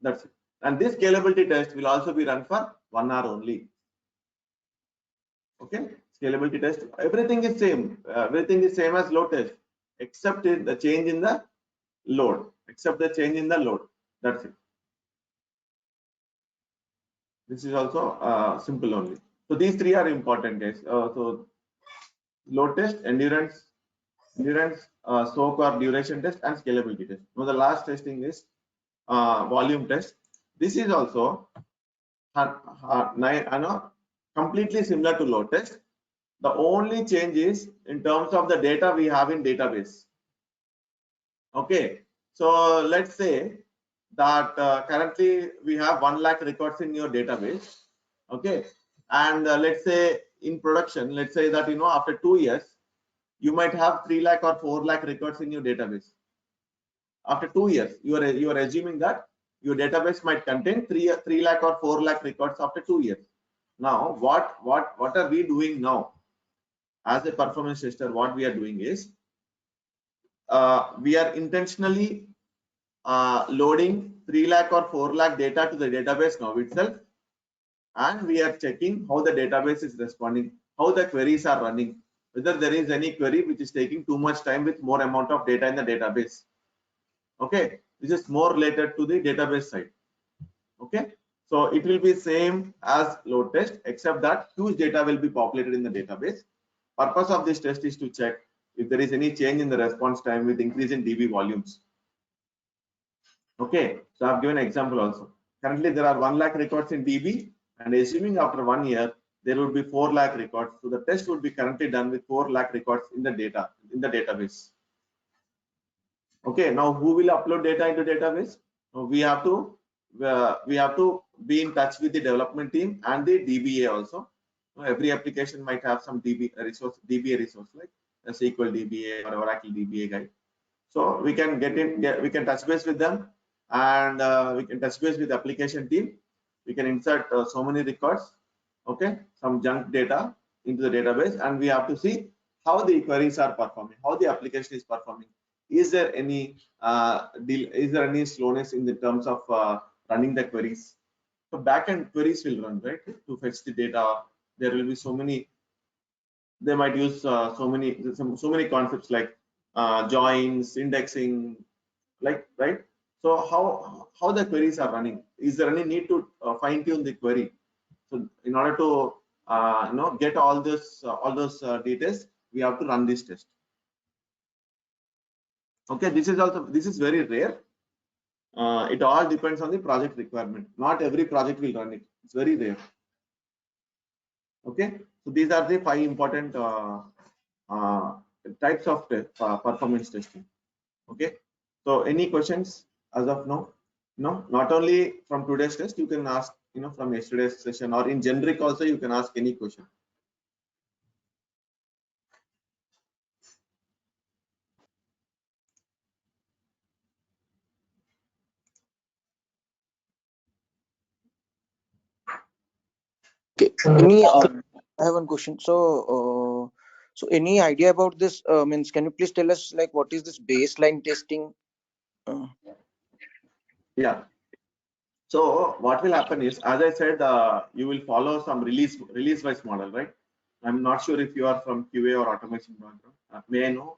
That's it. And this scalability test will also be run for 1 hour only. Okay, scalability test, everything is same. Everything is same as load test, except the change in the load. That's it. This is also simple only. So these three are important, guys. So load test, endurance, soak or duration test, and scalability test. Now the last testing is volume test. This is also completely similar to load test. The only change is in terms of the data we have in database. Okay, so let's say that currently we have 1 lakh records in your database. Okay, and let's say in production, let's say that after 2 years you might have 3 lakh or 4 lakh records in your database. After 2 years, you are assuming that your database might contain 3 lakh or 4 lakh records after 2 years. Now what are we doing now as a performance tester? What we are doing is we are intentionally loading 3 lakh or 4 lakh data to the database now itself, and we are checking how the database is responding, how the queries are running, whether there is any query which is taking too much time with more amount of data in the database. Okay, this is more related to the database side. Okay, so it will be same as load test, except that huge data will be populated in the database. Purpose of this test is to check if there is any change in the response time with increase in DB volumes. Okay, so I've given an example also. Currently there are 1 lakh records in DB, and assuming after 1 year there will be 4 lakh records. So the test would be currently done with 4 lakh records in the database. Okay, now who will upload data into database? Now we have to be in touch with the development team and the DBA also. Now, every application might have some DBA resource like a SQL DBA or Oracle DBA guy. So we can we can touch base with them, and we can touch base with the application team. We can insert so many records, okay, some junk data into the database, and we have to see how the queries are performing, how the application is performing. Is there any slowness in the terms of running the queries. So backend queries will run, right, to fetch the data. There will be so many. They might use so many concepts like joins, indexing, like, right. So how the queries are running? Is there any need to fine tune the query? So in order to get all those details, we have to run this test. Okay, this is very rare. It all depends on the project requirement. Not every project will run it. It's very rare. Okay, so these are the 5 important types of performance testing. Okay, so any questions as of now? No, not only from today's test, you can ask from yesterday's session, or in generic also you can ask any question. Okay. Any? I have one question. So any idea about this? Means, can you please tell us like what is this baseline testing? Yeah. So what will happen is, as I said, you will follow some release wise model, right? I'm not sure if you are from QA or automation background. May I know?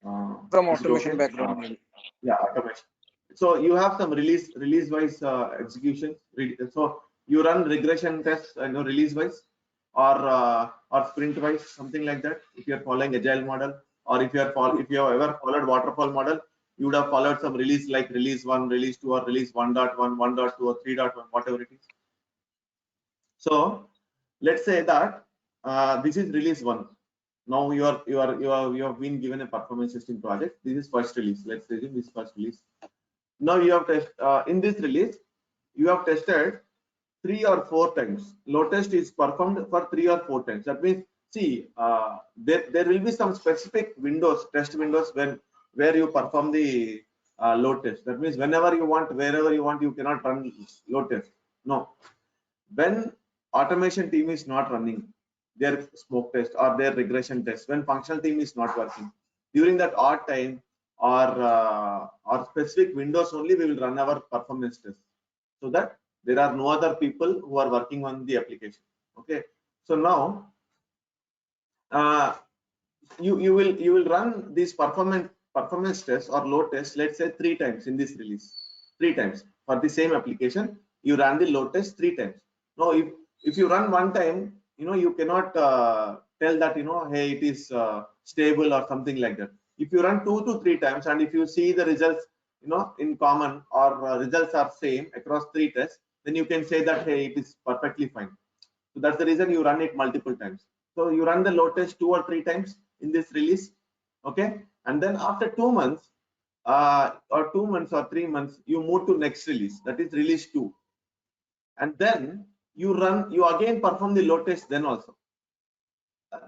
From Is it automation okay? background. Yeah, automation. So you have some release wise execution. So you run regression tests, release wise, or sprint wise, something like that. If you are following agile model, or if you have ever followed waterfall model, you would have followed some release like release 1, release 2, or release 1.1, 1.2, or 3.1, whatever it is. So let's say that this is release 1. Now you have been given a performance testing project. This is first release. Let's say this is first release. Now you have in this release, you have tested 3 or 4 times. Load test is performed for 3 or 4 times. That means, see, there will be some specific test windows where you perform the load test. That means whenever you want, wherever you want, you cannot run load test. No. When automation team is not running their smoke test or their regression test, when functional team is not working, during that odd time or specific windows only, we will run our performance test, so that there are no other people who are working on the application. Okay, so now you will run this performance test or load test, let's say 3 times in this release. 3 times for the same application, you run the load test 3 times. Now if you run 1 time, you cannot tell that hey, it is stable or something like that. If you run 2 to 3 times, and if you see the results in common, or results are same across 3 tests, then you can say that hey, it is perfectly fine. So that's the reason you run it multiple times. So you run the load test 2 or 3 times in this release. Okay, and then after 2 months or 2 months or 3 months, you move to next release, that is release 2, and then you again perform the load test. Then also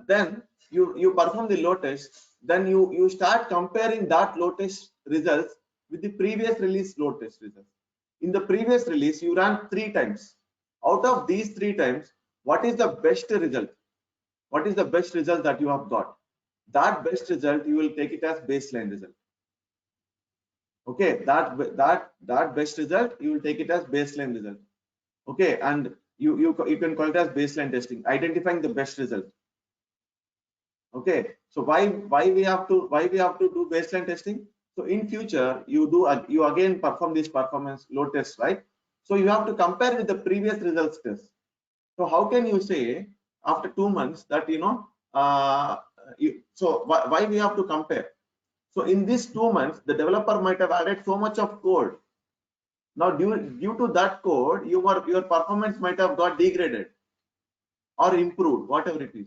then you perform the load test, then you start comparing that load test results with the previous release load test results. In the previous release, you ran 3 times. Out of these 3 times, what is the best result? What is the best result that you have got? That best result, you will take it as baseline result. Okay, that best result, you will take it as baseline result. Okay, and you can call it as baseline testing, identifying the best result. Okay, so why we have to do baseline testing? So in future, you again perform this performance load test, right? So you have to compare with the previous results test. So how can you say after 2 months that so why we have to compare? So in these 2 months, the developer might have added so much of code. Now due to that code, your performance might have got degraded or improved, whatever it is.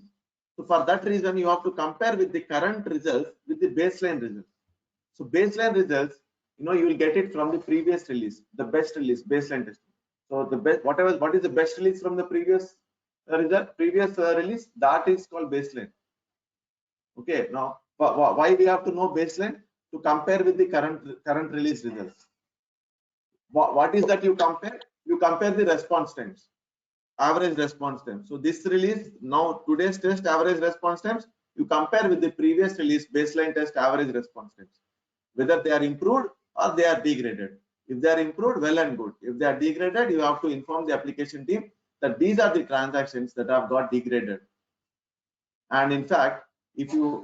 So for that reason, you have to compare with the current results with the baseline results. So baseline results, you will get it from the previous release, the best release, baseline testing. So the best, what is the best release from the previous release, that is called baseline. Okay, now why we have to know baseline? To compare with the current release results. What is that you compare? You compare the response times, average response time. So this release, now today's test average response times, you compare with the previous release baseline test average response times, whether they are improved or they are degraded. If they are improved, well and good. If they are degraded, you have to inform the application team that these are the transactions that have got degraded. And in fact, if you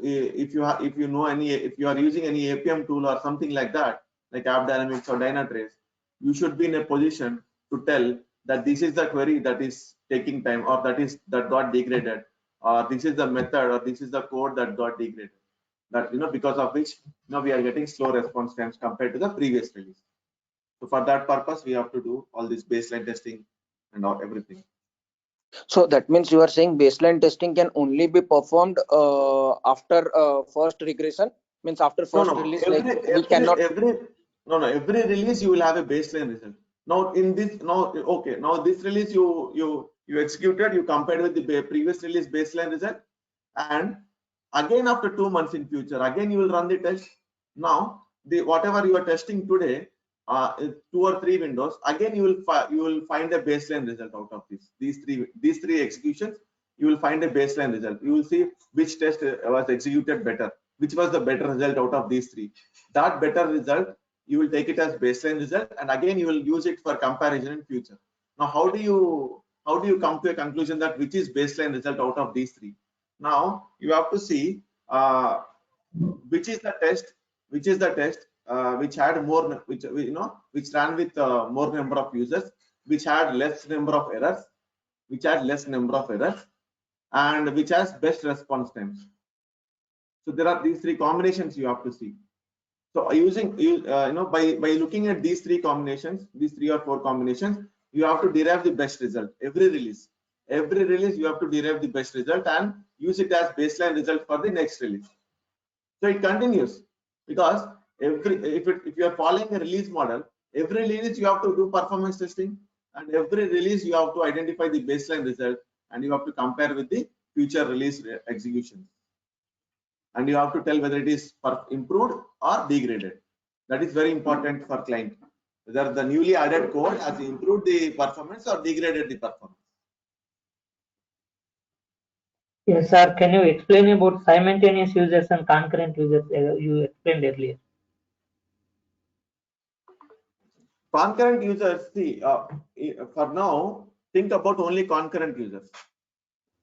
are using any APM tool or something like that, like AppDynamics or Dynatrace, you should be in a position to tell that this is the query that is taking time, or that got degraded, or this is the method, or this is the code that got degraded. That because of which we are getting slow response times compared to the previous release. So for that purpose, we have to do all this baseline testing and everything. So that means you are saying baseline testing can only be performed after first regression, means after first release. Every release you will have a baseline result. Now this release you executed, you compared with the previous release baseline result, and again after 2 months in future, again you will run the test. Now whatever you are testing today, 2 or 3 windows, again you will find a baseline result out of these three executions. You will find a baseline result. You will see which test was executed better, which was the better result out of these 3. That better result, you will take it as baseline result, and again you will use it for comparison in future. Now how do you come to a conclusion that which is baseline result out of these 3? Now you have to see which is the test which had more, which ran with more number of users, which had less number of errors, and which has best response times. So there are these 3 combinations you have to see. So by looking at these 3 combinations, these 3 or 4 combinations, you have to derive the best result. Every release you have to derive the best result and use it as baseline result for the next release. So it continues, because if you are following a release model, every release you have to do performance testing, and every release you have to identify the baseline result, and you have to compare with the future release execution, and you have to tell whether it is improved or degraded. That is very important for client, whether the newly added code has improved the performance or degraded the performance. Yes, sir. Can you explain about simultaneous users and concurrent users? You explained earlier. Concurrent users, see, for now, think about only concurrent users.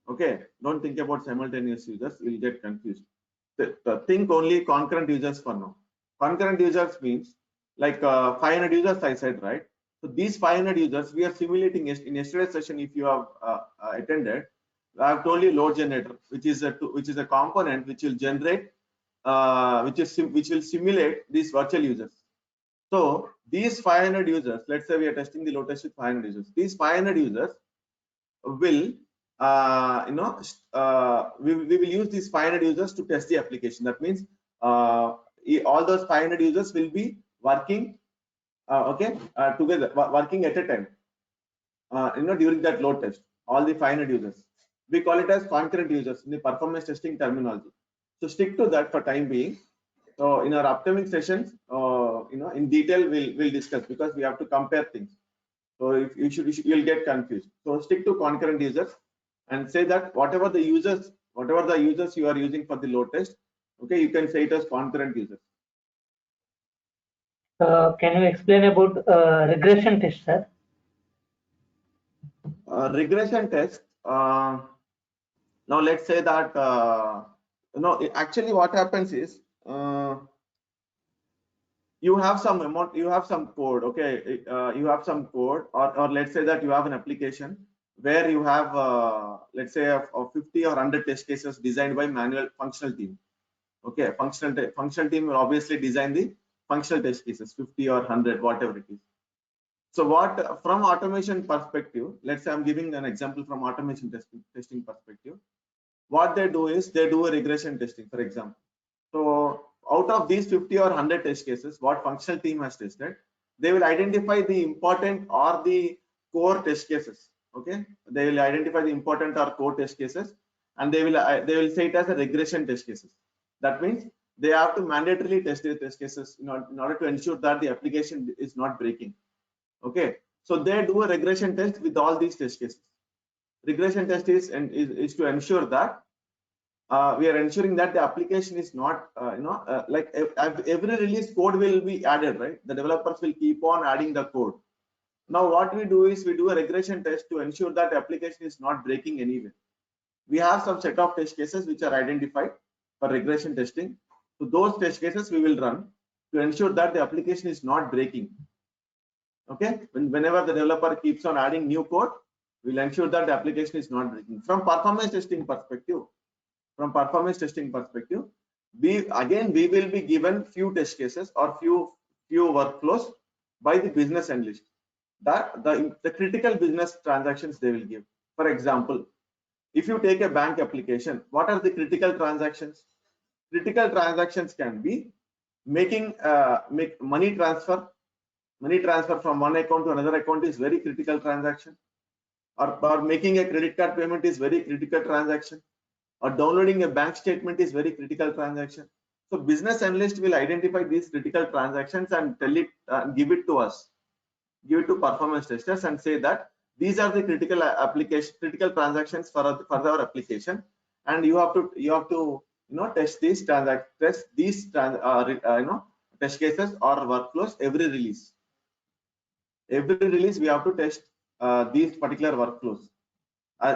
Okay, don't think about simultaneous users, you'll get confused. Think only concurrent users for now. Concurrent users means like 500 users I said, right? So these 500 users we are simulating. In yesterday's session, if you have attended, I have told you load generator, which is a component which will generate, which will simulate these virtual users. So these 500 users, let's say we are testing the load test with 500 users. These 500 users will, we will use these 500 users to test the application. That means all those 500 users will be working, together, working at a time. During that load test, all the 500 users. We call it as concurrent users in the performance testing terminology. So stick to that for time being. So in our upcoming sessions, in detail we'll discuss, because we have to compare things. So you'll get confused. So stick to concurrent users and say that whatever the users you are using for the load test, okay, you can say it as concurrent users. Can you explain about regression test, sir? Regression test. Now let's say that actually what happens is, you have some code, okay, you have some code, or let's say that you have an application where you have let's say a 50 or 100 test cases designed by manual functional team. Okay, functional team will obviously design the functional test cases, 50 or 100, whatever it is. So what, from automation perspective, let's say I'm giving an example from automation testing perspective. What they do is they do a regression testing, for example. So out of these 50 or 100 test cases, what functional team has tested, they will identify the important or the core test cases. Okay, they will identify the important or core test cases, and they will say it as a regression test cases. That means they have to mandatorily test the test cases in order to ensure that the application is not breaking. Okay, so they do a regression test with all these test cases. Regression test is to ensure that we are ensuring that the application is not, like every release code will be added, right? The developers will keep on adding the code. Now, what we do is we do a regression test to ensure that the application is not breaking anywhere. We have some set of test cases which are identified for regression testing. So those test cases we will run to ensure that the application is not breaking. Okay, whenever the developer keeps on adding new code, we'll ensure that the application is not breaking. From performance testing perspective, we will be given few test cases or few workflows by the business analyst, that the critical business transactions they will give. For example, if you take a bank application, what are the critical transactions? Critical transactions can be making make money transfer from one account to another account is very critical transaction, or making a credit card payment is very critical transaction, or downloading a bank statement is very critical transaction. So business analyst will identify these critical transactions and tell it, give it to us, give it to performance testers and say that these are the critical transactions for our application, and you have to test these test cases or workflows every release. Every release we have to test these particular workflows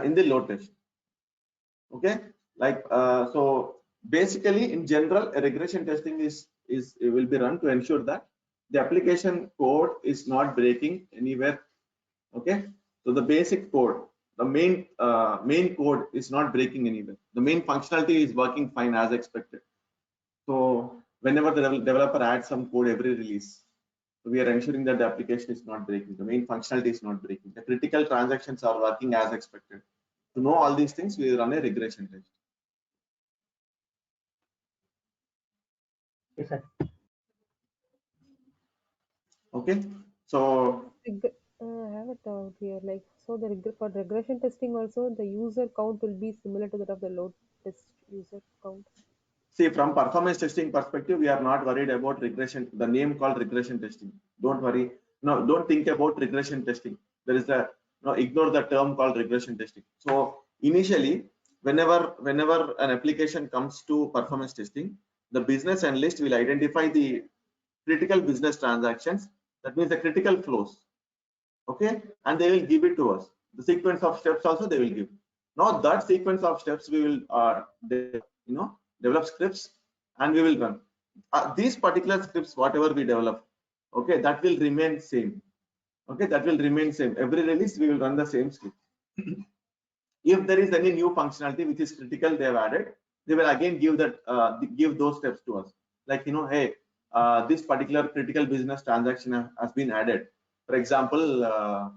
in the load test. Okay, like so basically in general a regression testing will be run to ensure that the application code is not breaking anywhere. Okay, so the basic code, the main code is not breaking anywhere. The main functionality is working fine as expected. So whenever the developer adds some code every release, we are ensuring that the application is not breaking. The main functionality is not breaking. The critical transactions are working as expected. To know all these things, we run a regression test. Yes, sir. Okay, so I have a doubt here. Like, so for regression testing also, the user count will be similar to that of the load test user count. see, from performance testing perspective, we are not worried about regression. The name called regression testing. Don't worry. No, don't think about regression testing. There is ignore the term called regression testing. So initially, whenever an application comes to performance testing, the business analyst will identify the critical business transactions. That means the critical flows. Okay, and they will give it to us. The sequence of steps also they will give. Now that sequence of steps we will develop scripts and we will run these particular scripts. Whatever we develop, okay, that will remain same. Okay, that will remain same. Every release we will run the same script. If there is any new functionality which is critical they have added, they will again give give those steps to us. Like, hey, this particular critical business transaction has been added. For example,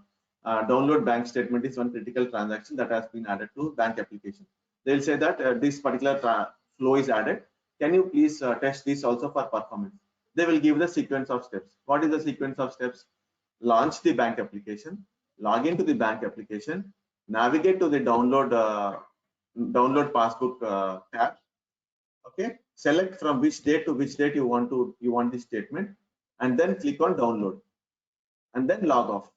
download bank statement is one critical transaction that has been added to bank application. They'll say that this particular flow is added. Can you please test this also for performance? They will give the sequence of steps. What is the sequence of steps? Launch the bank application, log into the bank application, navigate to the download passbook tab. Okay, select from which date to which date you want this statement, and then click on download, and then log off.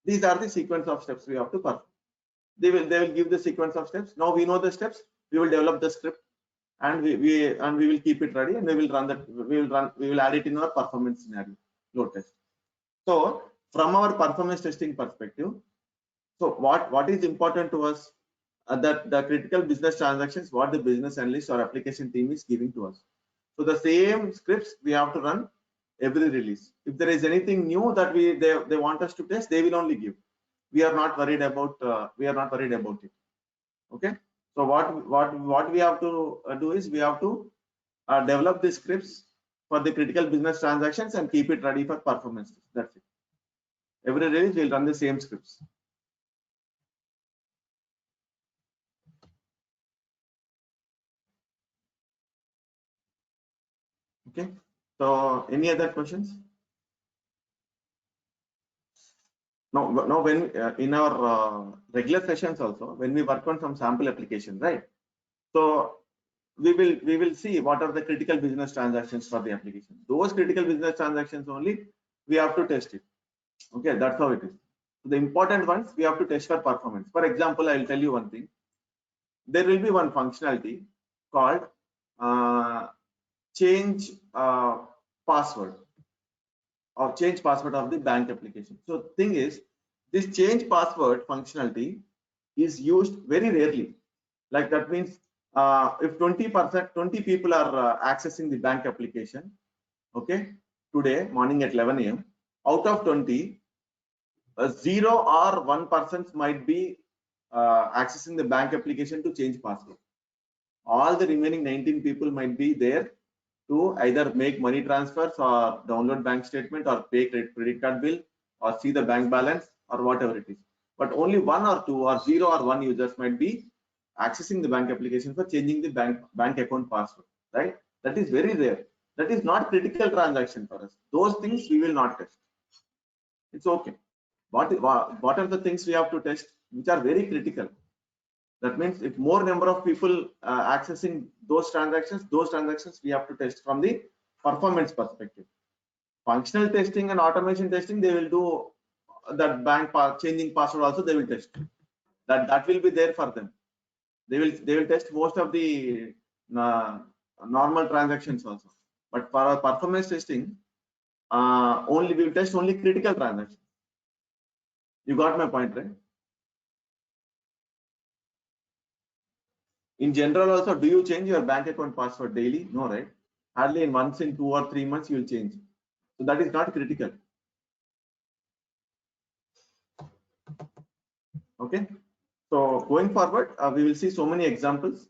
These are the sequence of steps we have to perform. They will give the sequence of steps. Now we know the steps. We will develop the script, and we will keep it ready, and we will run that. We will add it in our performance scenario load test. So from our performance testing perspective, so what is important to us? That the critical business transactions, what the business analyst or application team is giving to us. So the same scripts we have to run every release. If there is anything new that they want us to test, they will only give. We are not worried about it. Okay. So what we have to do is we have to develop the scripts for the critical business transactions and keep it ready for performance. That's it. Every release we'll run the same scripts. Okay, so any other questions? No, when in our regular sessions also, when we work on some sample application, right? So we will see what are the critical business transactions for the application. Those critical business transactions only we have to test it. Okay, that's how it is. So the important ones we have to test for performance. For example, I will tell you one thing. There will be one functionality called change password or change password of the bank application. So thing is, this change password functionality is used very rarely. Like that means if 20 people are accessing the bank application, okay, today morning at 11 a.m. out of 20, 0 or 1% might be accessing the bank application to change password. All the remaining 19 people might be there to either make money transfers or download bank statement or pay credit card bill or see the bank balance or whatever it is. But only 1 or 2 or 0 or 1 users might be accessing the bank application for changing the bank account password, right? That is very rare. That is not critical transaction for us. Those things we will not test. It's okay. What are the things we have to test which are very critical? That means if more number of people accessing those transactions we have to test from the performance perspective. Functional testing and automation testing, they will do that bank changing password also, they will test. That will be there for them. They will test most of the normal transactions also. But for our performance testing, we will test only critical transactions. You got my point, right? In general also, do you change your bank account password daily? No, right? Hardly once in 2 or 3 months you will change. So that is not critical. Okay. So going forward, we will see so many examples,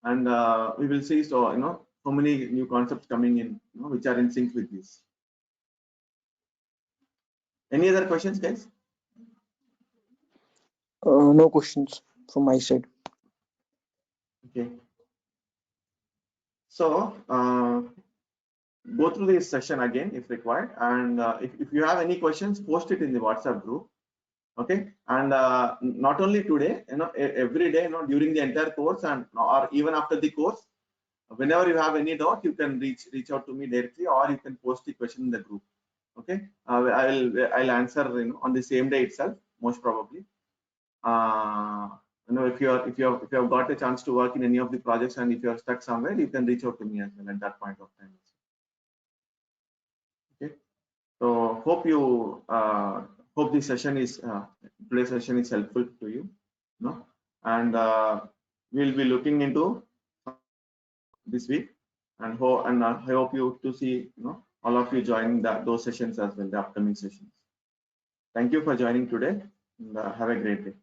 and we will see so many new concepts coming in, which are in sync with this. Any other questions, guys? No questions from my side. Okay. So go through this session again if required, and if you have any questions, post it in the WhatsApp group. Okay, and not only today, every day, during the entire course and or even after the course, whenever you have any doubt, you can reach out to me directly, or you can post the question in the group. Okay, I'll answer on the same day itself, most probably. If you have got a chance to work in any of the projects, and if you are stuck somewhere, you can reach out to me as well at that point of time. Okay, so hope this session is today's session is helpful to you, and we'll be looking into this week, and I hope you to see all of you joining those sessions as well, the upcoming sessions. Thank you for joining today, and have a great day.